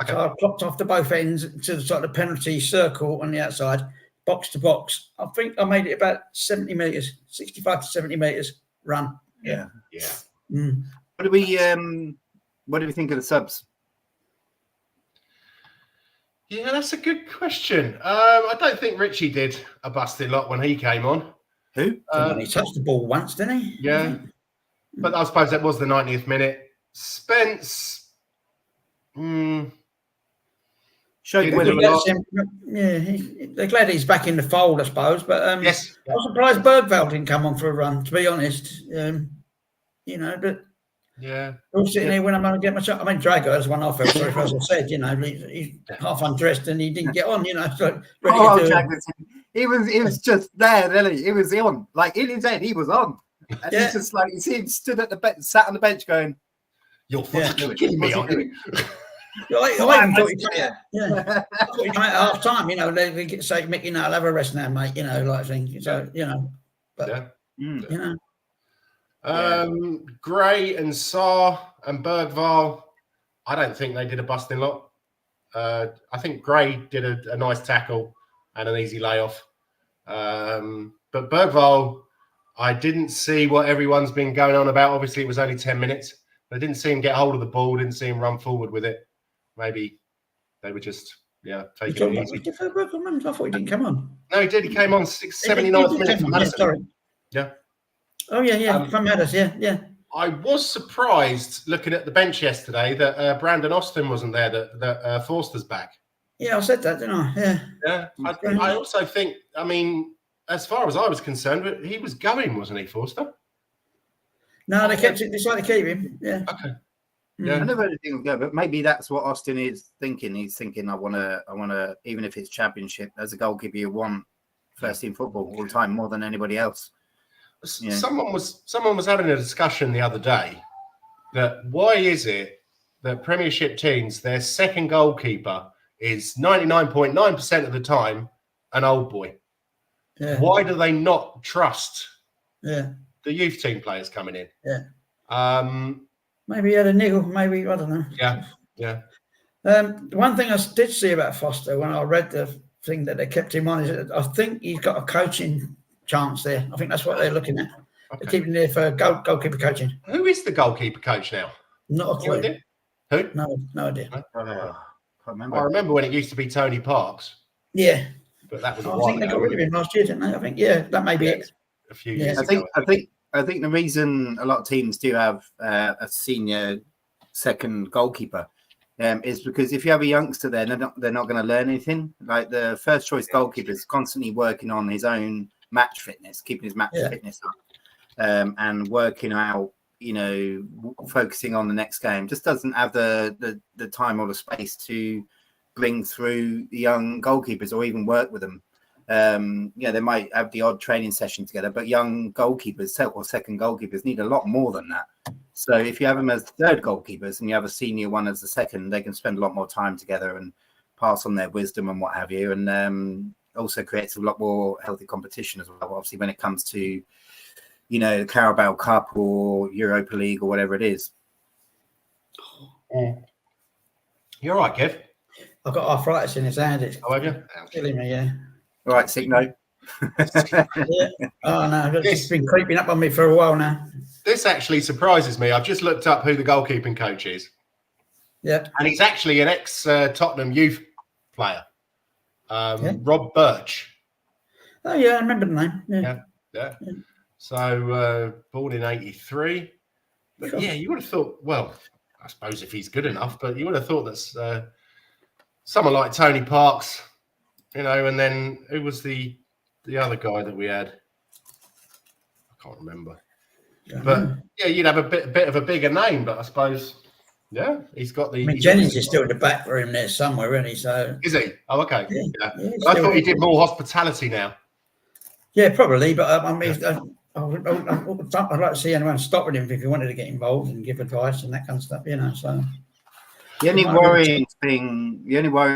Okay. So I clocked off to both ends to the sort of penalty circle on the outside, box to box. I think I made it about 70 metres, 65 to 70 metres run. Yeah. What do we think of the subs? Yeah, that's a good question. I don't think Richie did a busted lot when he came on. Who? He touched the ball once, didn't he? Yeah. But I suppose that was the 90th minute. Spence. They're glad he's back in the fold, I suppose. But yes. I was surprised Bergveld didn't come on for a run, to be honest. But all sitting there when I'm going to get my shot. I mean, Drago has one off, as I said, he's half undressed and he didn't get on, So he was just there, really. He was on. Like in his head, he was on. And he's just like, you see him stood at the bench, sat on the bench going, you're fucking kidding me, aren't you? I even thought he'd come out at half time, they say, Mickey, I'll have a rest now, mate, like thing. So, but, Gray and Sarr and Bergvall, I don't think they did a busting lot. I think Gray did a nice tackle and an easy layoff. But Bergvall, I didn't see what everyone's been going on about. Obviously, it was only 10 minutes. I didn't see him get hold of the ball, didn't see him run forward with it. Maybe they were just, taking it easy. I thought he didn't come on. No, he did. He came on 79th minute from Madison. Sorry. Yeah. Oh, yeah, from Madison, yeah. I was surprised looking at the bench yesterday that Brandon Austin wasn't there, that Forster's back. Yeah, I said that, didn't I? Yeah. I also think, as far as I was concerned, he was going, wasn't he, Forster? No, they decided to keep him. Yeah. Okay. Yeah. I never heard anything go, but maybe that's what Austin is thinking. He's thinking, I want to, even if it's championship, as a goalkeeper, you want first team football all the time more than anybody else. Yeah. Someone was having a discussion the other day that why is it that Premiership teams, their second goalkeeper is 99.9% of the time an old boy. Yeah. Why do they not trust the youth team players coming in? Yeah. Maybe he had a niggle. Maybe, I don't know. Yeah. One thing I did see about Foster when I read the thing that they kept him on is I think he's got a coaching chance there. I think that's what they're looking at. Okay. They're keeping him there for goalkeeper coaching. Who is the goalkeeper coach now? Not a clue. Who? No idea. I remember when it used to be Tony Parks. Yeah. But that was I think they got rid of him last year, didn't they? I think, that may be it. A few years ago. I think the reason a lot of teams do have a senior second goalkeeper is because if you have a youngster there, they're not going to learn anything. Like the first choice goalkeeper is constantly working on his own match fitness, keeping his match fitness up. and working out, focusing on the next game, just doesn't have the time or the space to bring through the young goalkeepers or even work with them. They might have the odd training session together, but young goalkeepers or second goalkeepers need a lot more than that. So if you have them as third goalkeepers and you have a senior one as the second, they can spend a lot more time together and pass on their wisdom and what have you. And also creates a lot more healthy competition as well. Obviously, when it comes to, the Carabao Cup or Europa League or whatever it is. You're right, Kev. I've got arthritis in his hand. It's have you? killing me, yeah. All right, sick note. Yeah. Oh, no, it's been creeping up on me for a while now. This actually surprises me. I've just looked up who the goalkeeping coach is. Yeah. And he's actually an ex-Tottenham youth player, Rob Birch. Oh, yeah, I remember the name. Yeah. So, born in 83. But, Sure. yeah, you would have thought, well, I suppose if he's good enough, but you would have thought that someone like Tony Parks, and then who was the other guy that we had? I can't remember. But yeah, you'd have a bit of a bigger name, but I suppose, yeah, he's got the. I mean, Jennings is still in the back room there somewhere, isn't he? So is he? Oh, okay. Yeah. I thought he did more hospitality now. Yeah, probably. But I mean, I'd like to see anyone stop with him if he wanted to get involved and give advice and that kind of stuff. So the only worrying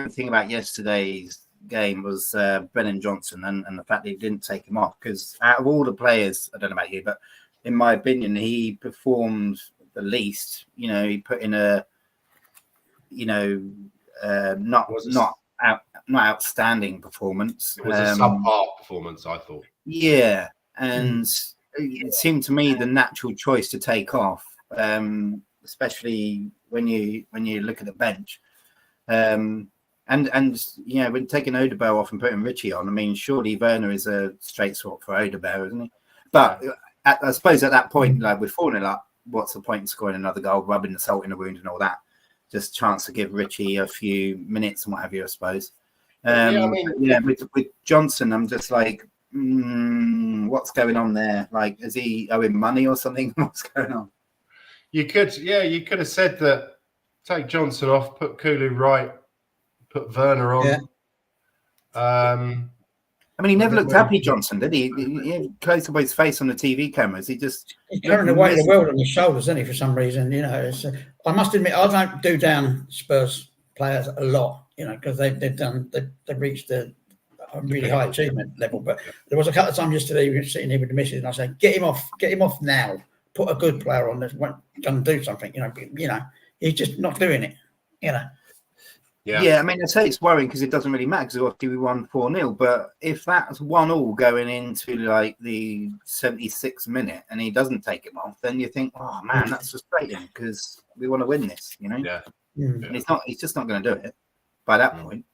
thing about yesterday's game was Brennan Johnson and the fact that he didn't take him off, because out of all the players, I don't know about you, but in my opinion, he performed the least. He put in a not outstanding performance. It was a subpar performance, I thought. Yeah, and it seemed to me the natural choice to take off, especially when you look at the bench. And when taking Odegaard off and putting Richie on, I mean, surely Werner is a straight swap for Odegaard, isn't he? But I suppose at that point, like with 4-0 up, what's the point in scoring another goal, rubbing the salt in the wound and all that? Just chance to give Richie a few minutes and what have you, I suppose. With Johnson, I'm just like, what's going on there? Like, is he owing money or something? What's going on? You could have said that. Take Johnson off, put Kulu right, put Werner on. Yeah. I mean, he never looked happy, Johnson, did he? He closed up his face on the TV cameras. He's carrying the weight of the world on his shoulders, isn't he? For some reason, I must admit, I don't do down Spurs players a lot, because they've reached a really high achievement level. But there was a couple of times yesterday we were sitting here with the missus, and I said, "Get him off now. Put a good player on that's going to do something." He's just not doing it. Yeah, I mean, I say it's worrying because it doesn't really matter because obviously we won 4-0. But if that's 1-1 going into like the 76th minute and he doesn't take him off, then you think, oh man, that's frustrating because we want to win this, Yeah. And he's just not going to do it by that point.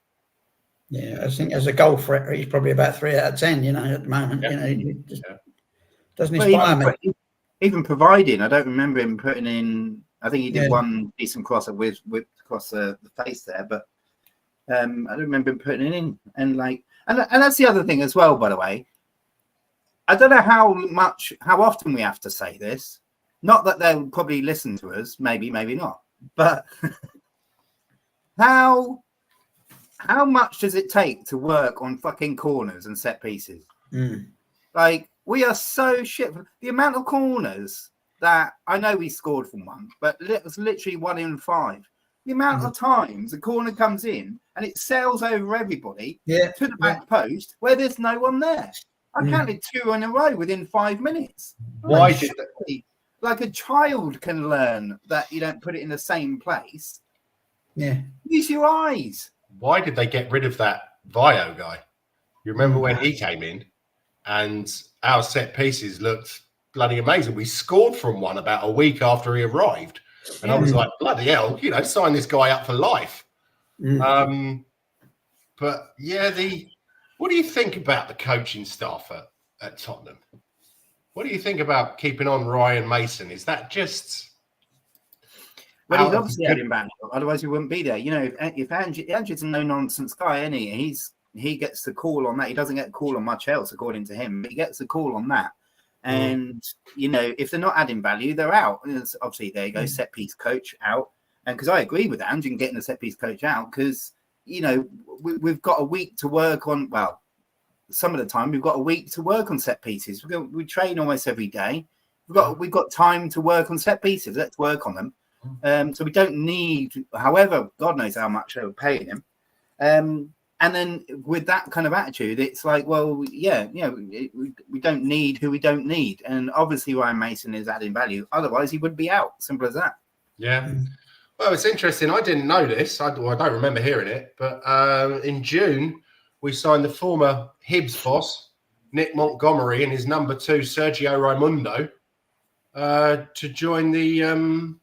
Yeah, I think as a goal threat, he's probably about 3 out of 10. at the moment. He just doesn't inspire me. Even providing, I don't remember him putting in. I think he did one decent cross with across the face there, but I don't remember him putting it in. And that's the other thing as well, by the way. I don't know how often we have to say this. Not that they'll probably listen to us, maybe not. But how much does it take to work on fucking corners and set pieces? Like, we are so shit. The amount of corners that I know we scored from one, but it was literally 1 in 5. The amount of times a corner comes in and it sails over everybody to the back post where there's no one there. I counted 2 in a row within 5 minutes. Why did that? Like a child can learn that you don't put it in the same place. Yeah. Use your eyes. Why did they get rid of that Vio guy? You remember when he came in and our set pieces looked bloody amazing. We scored from one about a week after he arrived. And I was like, bloody hell, sign this guy up for life. But yeah, what do you think about the coaching staff at Tottenham? What do you think about keeping on Ryan Mason? Is that just... Well, he's obviously had him back. Otherwise, he wouldn't be there. If Andrew's a no-nonsense guy, isn't he? He gets the call on that. He doesn't get a call on much else, according to him. But he gets a call on that. And if they're not adding value, they're out. And obviously, there you go, set piece coach out. And because I agree with Ange in getting the set piece coach out, because we've got a week to work on. Well, some of the time we've got a week to work on set pieces. We train almost every day. We've got time to work on set pieces. Let's work on them. So we don't need, however, God knows how much they were paying him. And then with that kind of attitude, it's like, well, we don't need who we don't need. And obviously Ryan Mason is adding value. Otherwise, he would be out. Simple as that. Yeah. Well, it's interesting. I didn't know this. I don't remember hearing it. But in June, we signed the former Hibs boss, Nick Montgomery, and his number 2, Sergio Raimundo, to join the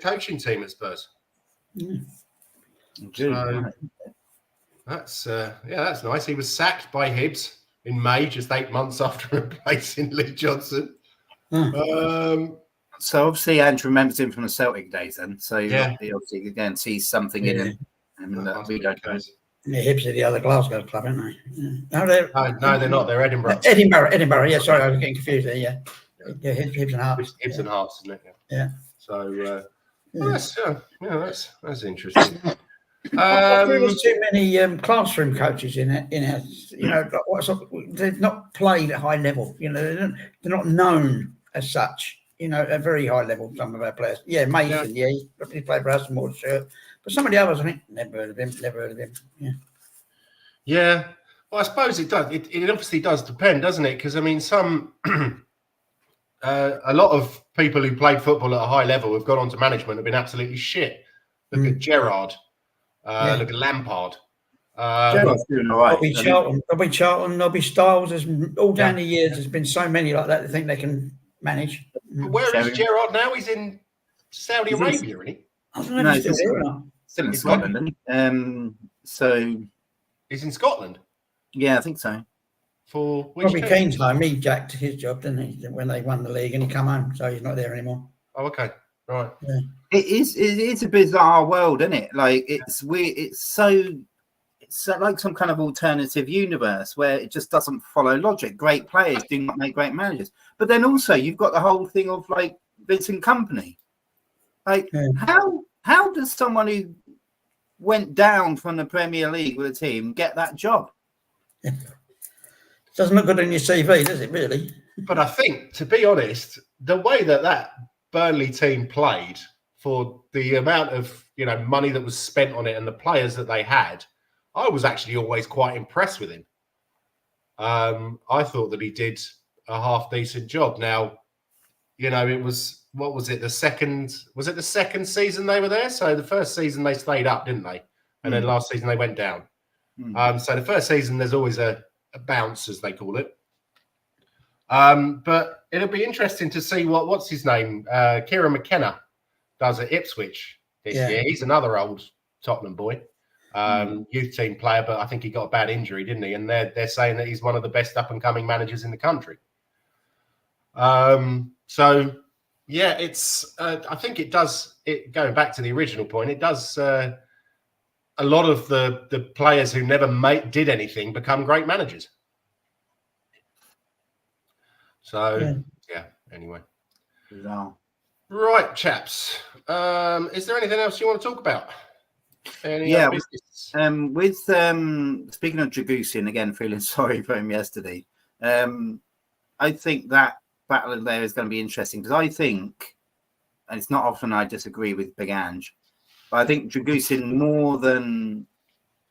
coaching team at Spurs. So, that's nice. He was sacked by Hibs in May, just 8 months after replacing Lee Johnson. So obviously Andrew remembers him from the Celtic days then. So he obviously again sees something in him. And we don't know. Yeah, Hibs are the other Glasgow club, aren't they? Yeah. No, they're not. They're Edinburgh. Edinburgh. Yeah, sorry, I was getting confused there. Yeah, Hibs and Hearts. Hibs and Hearts, isn't it? Yeah. So that's interesting. There was too many classroom coaches in it. They've not played at high level. They're not known as such. At very high level. Some of our players. Yeah, Mason. Yeah, he played for us and more shirt. But some of the others, I think, never heard of him. Yeah. Yeah. Well, I suppose it does. It obviously does depend, doesn't it? Because I mean, some a lot of people who played football at a high level have gone on to management have been absolutely shit. Look at Gerrard. Look at Lampard. Gerrard's doing all right. Bobby Charlton, Nobby Stiles. There's all down the years. There's been so many like that. They think they can manage. But where is Gerrard now? He's in Saudi Arabia, isn't he? I don't know if he's still there or not. Still in Scotland, isn't he? So he's in Scotland. Yeah, I think so. For which Robbie Keane's home. He jacked his job, didn't he? When they won the league, and he come home, so he's not there anymore. Oh, okay, right. Yeah. It is a bizarre world, isn't it? Like it's weird. It's like some kind of alternative universe where it just doesn't follow logic. Great players do not make great managers, but then also you've got the whole thing of like Vincent Kompany. Like how does someone who went down from the Premier League with a team get that job? Doesn't look good on your CV, does it, really? But I think, to be honest, the way that Burnley team played, for the amount of money that was spent on it and the players that they had, I was actually always quite impressed with him. I thought that he did a half decent job. Now, it was. What was it? The second season they were there? So the first season they stayed up, didn't they? And then last season they went down. So the first season there's always a bounce, as they call it. But it'll be interesting to see what's his name, Kieran McKenna, does at Ipswich this year. He's another old Tottenham boy, youth team player, but I think he got a bad injury, didn't he? And they're saying that he's one of the best up and coming managers in the country. So. Yeah, it's. I think it does. Going back to the original point, it does. A lot of the players who never did anything become great managers. So Anyway, right, chaps. Is there anything else you want to talk about? With speaking of Dragusin again, feeling sorry for him yesterday. I think that battle there is going to be interesting because I think, and it's not often I disagree with Big Ange, but I think Dragusin more than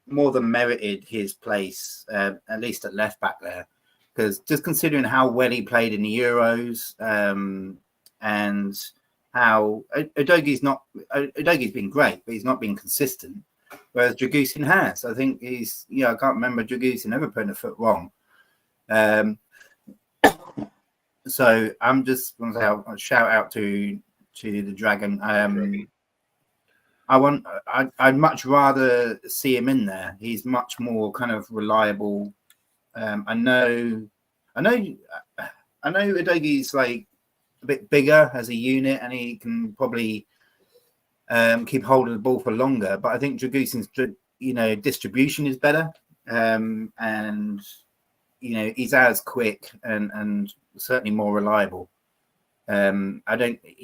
merited his place, at least at left back there, because just considering how well he played in the Euros, and how Udogi's been great, but he's not been consistent, whereas Dragusin has. I think he's I can't remember Dragusin ever putting a foot wrong. So I'm just going to say a shout out to the Dragon. I'd much rather see him in there. He's much more kind of reliable. I know Udogi's like a bit bigger as a unit, and he can probably keep hold of the ball for longer. But I think Dragusin's distribution is better, and he's as quick and certainly more reliable. You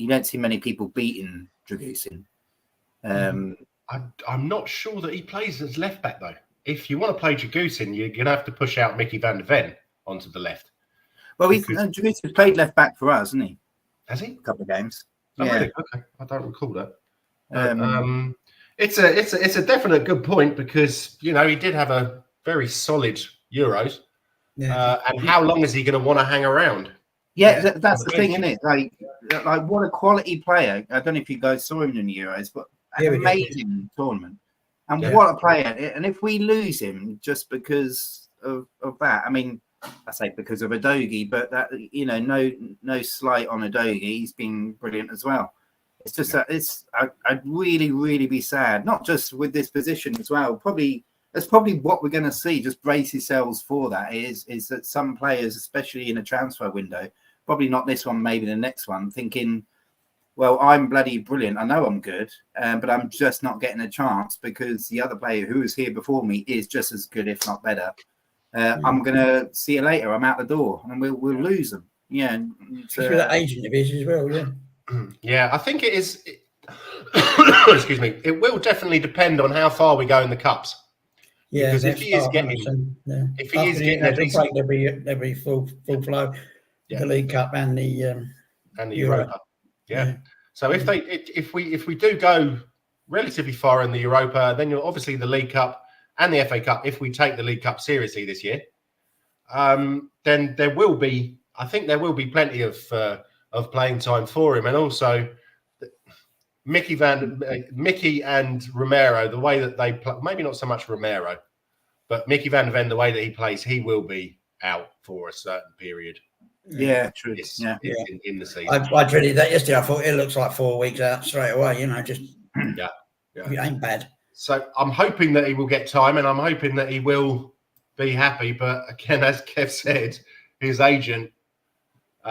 don't see many people beating Dragusin. I'm not sure that he plays as left back though. If you want to play Dragusin, you're going to have to push out Mickey van der Ven onto the left. Well, Dragusin's played left back for us, hasn't he? Has he? A couple of games. Oh, really? Okay, I don't recall that. It's a definite good point because he did have a very solid Euros. Yeah. And how long is he going to want to hang around? Yeah, that's the thing, isn't it? Like what a quality player. I don't know if you guys saw him in the Euros, but an amazing tournament. And what a player. And if we lose him just because of that, I mean, I say because of Udogie, but that, no slight on Udogie. He's been brilliant as well. It's just I'd really, really be sad, not just with this position as well. That's probably what we're going to see. Just brace yourselves for that. Is that some players, especially in a transfer window, probably not this one, maybe the next one, thinking, well, I'm bloody brilliant. I know I'm good, but I'm just not getting a chance because the other player who was here before me is just as good, if not better. I'm going to see you later. I'm out the door, and we'll lose them. Yeah. With that agent of his as well, yeah. Yeah, I think it is. Excuse me. It will definitely depend on how far we go in the cups. Yeah, because if he is getting a decent, there'll be full flow. Yeah. The League Cup and the Europa. Yeah. So if we do go relatively far in the Europa, then you're obviously the League Cup and the FA Cup. If we take the League Cup seriously this year, then there will be plenty of playing time for him, and also Mickey and Romero, the way that they play, maybe not so much Romero, but Mickey van der Ven, the way that he plays, he will be out for a certain period. Yeah, true. In the season. I dreaded that yesterday. I thought it looks like 4 weeks out straight away. Just it ain't bad. So I'm hoping that he will get time, and I'm hoping that he will be happy. But again, as Kev said, his agent he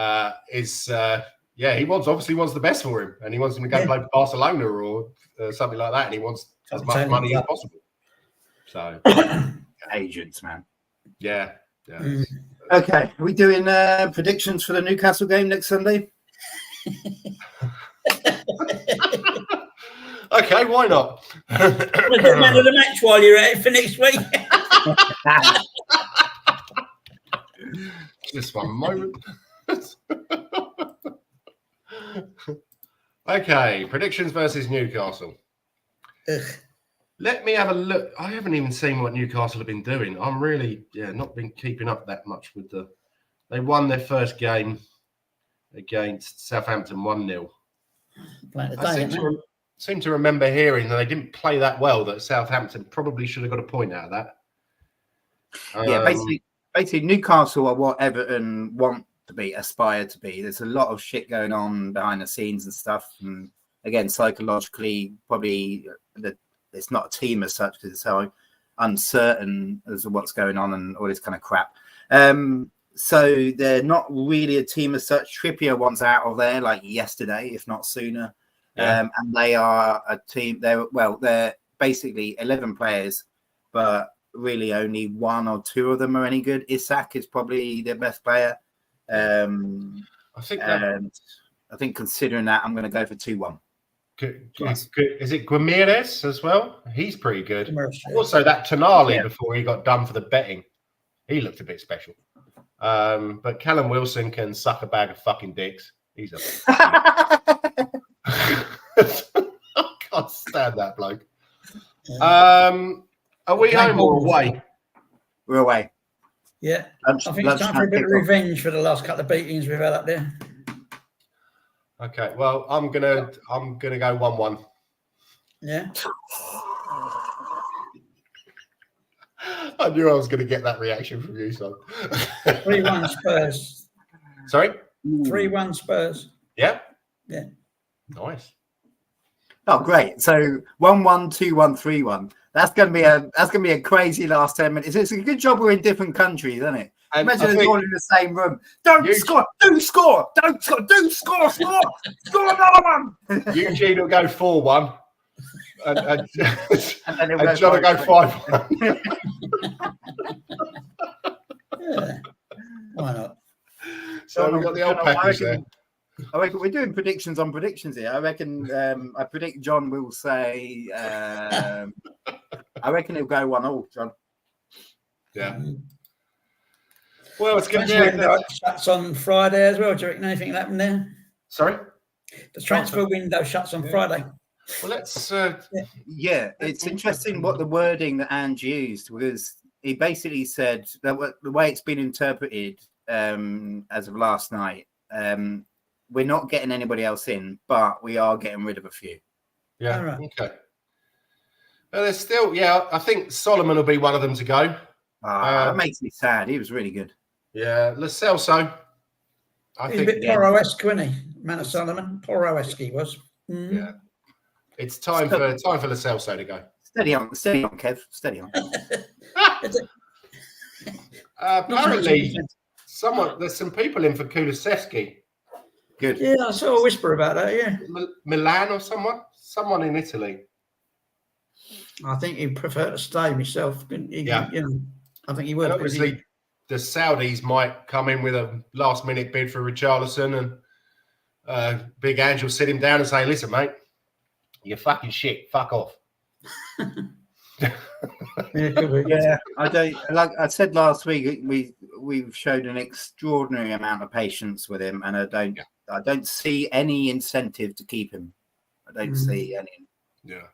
obviously wants the best for him, and he wants him to go play for Barcelona or something like that, and he wants as much money as possible. So, agents, man. Yeah. Okay, are we doing predictions for the Newcastle game next Sunday? Okay, why not? We'll get man of the match while you're at it for next week. Just one moment. Okay, predictions versus Newcastle. Ugh. Let me have a look. I haven't even seen what Newcastle have been doing. I'm really, not been keeping up that much with They won their first game against Southampton 1-0. I seem to remember hearing that they didn't play that well, that Southampton probably should have got a point out of that. Basically Newcastle are what Everton aspire to be. There's a lot of shit going on behind the scenes and stuff. And again, psychologically, probably it's not a team as such because it's so uncertain as to what's going on and all this kind of crap. So they're not really a team as such. Trippier wants out of there like yesterday, if not sooner. And they are a team. They're basically 11 players, but really only one or two of them are any good. Isak is probably their best player. I think considering that, I'm going to go for 2-1. Is it Guimaraes as well? He's pretty good. Also, that Tonali before he got done for the betting, he looked a bit special. But Callum Wilson can suck a bag of fucking dicks. He's a. I can't stand that bloke. Are we home or away? We're away. Yeah, I think it's time for a bit of revenge for the last couple of beatings we've had up there. Okay, well, I'm gonna go 1-1. Yeah. I knew I was going to get that reaction from you, son. 3-1 Spurs. Sorry? 3-1 Spurs. Yeah? Yeah. Nice. Oh, great. So 1-1, 2-1, 3-1. That's gonna be a crazy last 10 minutes. It's a good job we're in different countries, isn't it? Imagine us all in the same room. Don't score, do score, don't score, do score, score another one. Eugene will go 4-1. And John will go 5-1. Yeah. Why not? So we've got the old package there. I reckon we're doing predictions on predictions here. I reckon I predict John will say. I reckon he'll go 1-1, John. Yeah. Well, it's going to to shuts on Friday as well. Do you reckon anything will happen there? Sorry? The transfer window shuts on Friday. Well, let's. Yeah, it's interesting what the wording that Ange used, because he basically said that the way it's been interpreted as of last night, we're not getting anybody else in, but we are getting rid of a few. Yeah. Right. Okay. Well, there's still, I think Solomon will be one of them to go. That makes me sad. He was really good. Yeah, Lo Celso. He's a bit Porro-esque, wasn't he? Man of Solomon. Porro-esque he was. Mm-hmm. Yeah. It's time for Lo Celso to go. Steady on, Kev. Steady on. Apparently, there's some people in for Kulusevski. Good. Yeah, I saw a whisper about that. Yeah, Milan or someone in Italy. I think he'd prefer to stay myself. I think he would. And obviously, the Saudis might come in with a last-minute bid for Richarlison, and Big Ange will sit him down and say, "Listen, mate, you're fucking shit. Fuck off." Yeah, I don't. Like I said last week, we've showed an extraordinary amount of patience with him, and I don't see any incentive to keep him. I don't see any. Yeah.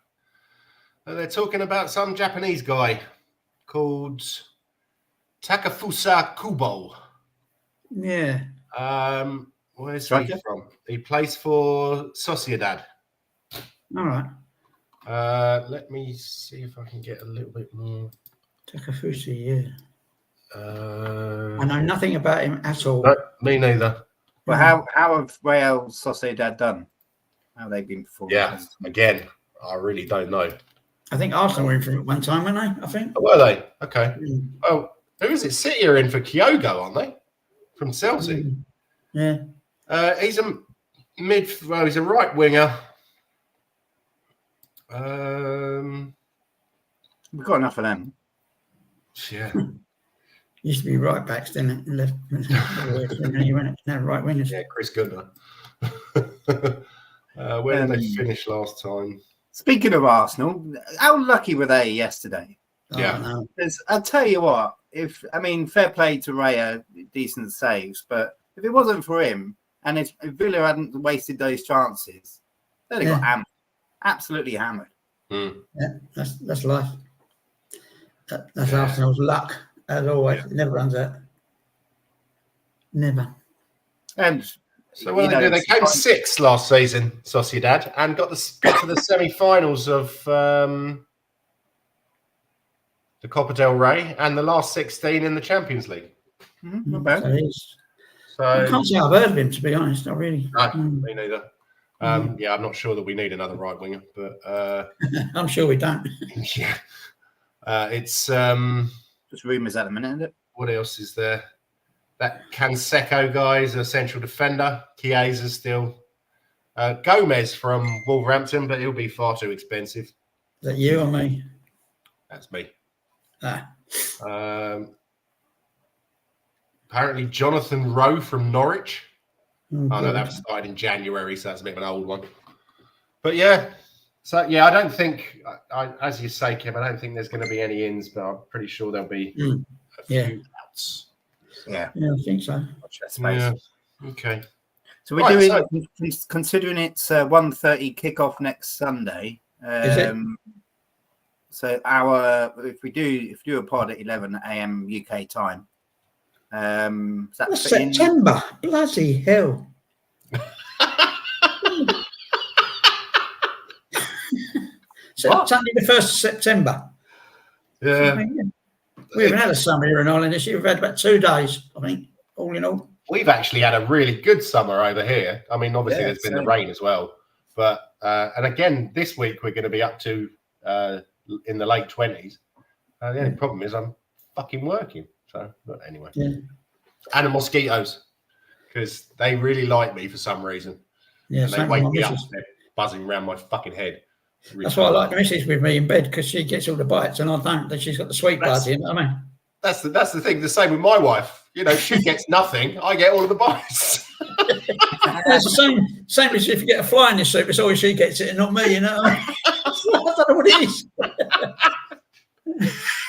They're talking about some Japanese guy called Takafusa Kubo. Yeah. Where's he from? He plays for Sociedad. All right. Let me see if I can get a little bit more. Takafusa, yeah. I know nothing about him at all. No, me neither. Well, how have Real Sociedad done? How have they been performing? Yeah, again, I really don't know. I think Arsenal were in for it one time, weren't they? I think. Oh, were they? Okay. Oh, who is it? City are in for Kyogo, aren't they? From Chelsea. Yeah. He's a he's a right winger. We've got enough of them. Yeah. Used to be right backs, didn't it? Left, now right wingers. Yeah, Chris Goodner. Where did they finish last time? Speaking of Arsenal, how lucky were they yesterday? Yeah. I'll tell you what, fair play to Raya, decent saves, but if it wasn't for him, and if Villa hadn't wasted those chances, they'd have got hammered. Absolutely hammered. Yeah, that's life. That's Arsenal's luck, as always. It never runs out. Never. And so what they came sixth last season, Sociedad, and got to the semi-finals of the Copa del Rey and the last 16 in the Champions League. Not bad. So I can't say I've heard of him, to be honest. Not really. No, me neither. Yeah, I'm not sure that we need another right winger, but I'm sure we don't. Yeah, it's just rumours at the minute, isn't it? What else is there? That Canseco guy is a central defender. Chiesa still. Gomez from Wolverhampton, but he'll be far too expensive. Is that you or me? That's me. Apparently, Jonathan Rowe from Norwich. Oh no, that was started in January, so that's a bit of an old one. But yeah, so yeah, I don't think, as you say, Kim, I don't think there's going to be any ins, but I'm pretty sure there'll be a few outs. Yeah, I think so. Watch that space. Yeah. Okay. So we're doing, considering it's 1:30 kickoff next Sunday. Is it? So if we do a pod at 11 a.m. UK time. That's September. Bloody hell. Sunday the 1st of September. Yeah. We haven't had a summer here in Ireland this year. We've had about 2 days, I think, all in all. We've actually had a really good summer over here. I mean, obviously there's been the rain as well. But, and again, this week we're going to be up to in the late 20s. The only problem is I'm fucking working. So, but anyway. Yeah. And the mosquitoes, because they really like me for some reason. Yeah, and they wake me up, they're buzzing around my fucking head. That's why I like the missus with me in bed, because she gets all the bites and I don't. She's got the sweet buzz, you know what I mean? That's the thing. The same with my wife. You know, she gets nothing. I get all of the buys. It's the same as if you get a fly in your soup. It's always she gets it and not me. You know. I don't know what it is.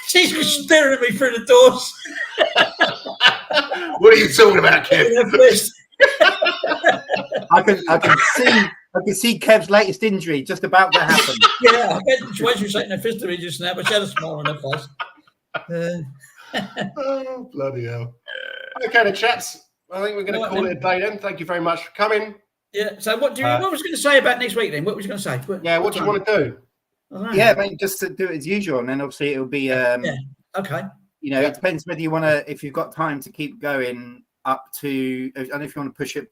She's staring at me through the doors. What are you talking about, Kev? I can see Kev's latest injury just about to happen. Yeah, I bet she was shaking her fist at me just now, but she had a smile on her face. Oh, bloody hell. Okay, then, chaps. I think we're going to call it a day then. Thank you very much for coming. Yeah. So what was you going to say about next week then? What was you going to say? What do you want to do? Yeah, mate, just to do it as usual, and then obviously it'll be okay. You know, it depends whether you want to, if you've got time to keep going up to, and if you want to push it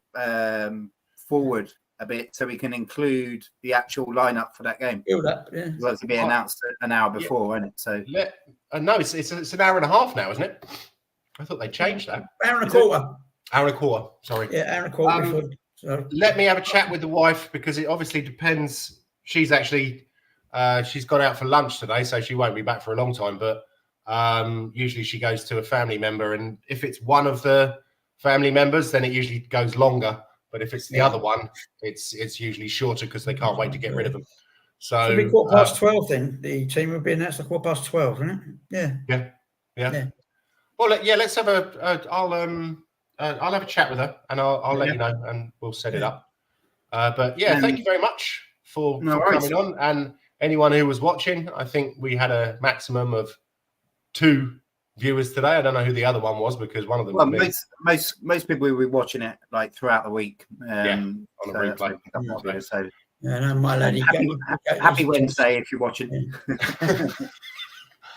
forward a bit so we can include the actual lineup for that game. Build up, yeah. Well, to be announced an hour before, won't it? So no, it's an hour and a half now, isn't it? I thought they changed that. Hour and a quarter. Hour and a quarter. Sorry. Yeah, hour and a quarter. Before, so. Let me have a chat with the wife because it obviously depends. She's actually she's gone out for lunch today, so she won't be back for a long time. But usually she goes to a family member, and if it's one of the family members, then it usually goes longer. But if it's the other one, it's usually shorter because they can't wait to get rid of them. So it'll be 12:15 then. The team will be announced at 12:15, isn't it? Yeah. Well, let's have I'll have a chat with her and I'll let you know and we'll set it up. But thank you very much for coming on. And anyone who was watching, I think we had a maximum of 2 viewers today. I don't know who the other one was because one of them. Well, most people will be watching it like throughout the week. On a replay. So no, my lady. Happy Wednesday if you're watching.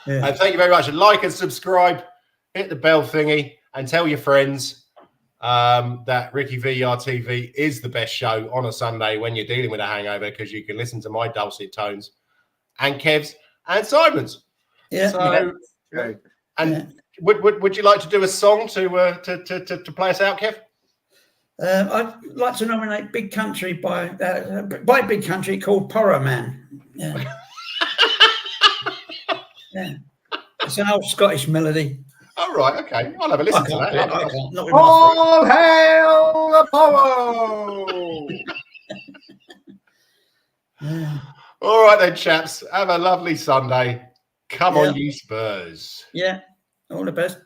And thank you very much. Like and subscribe, hit the bell thingy, and tell your friends that RickyVillaTV is the best show on a Sunday when you're dealing with a hangover because you can listen to my dulcet tones and Kev's and Simon's. Yeah. So, would you like to do a song to play us out, Kev? I'd like to nominate Big Country by Big Country called Porro Man. Yeah. Yeah. It's an old Scottish melody. Oh, right, okay. I'll have a listen to that. I can't. Not with All hail Apollo! All right then, chaps. Have a lovely Sunday. Come on, you Spurs. Yeah. All the best.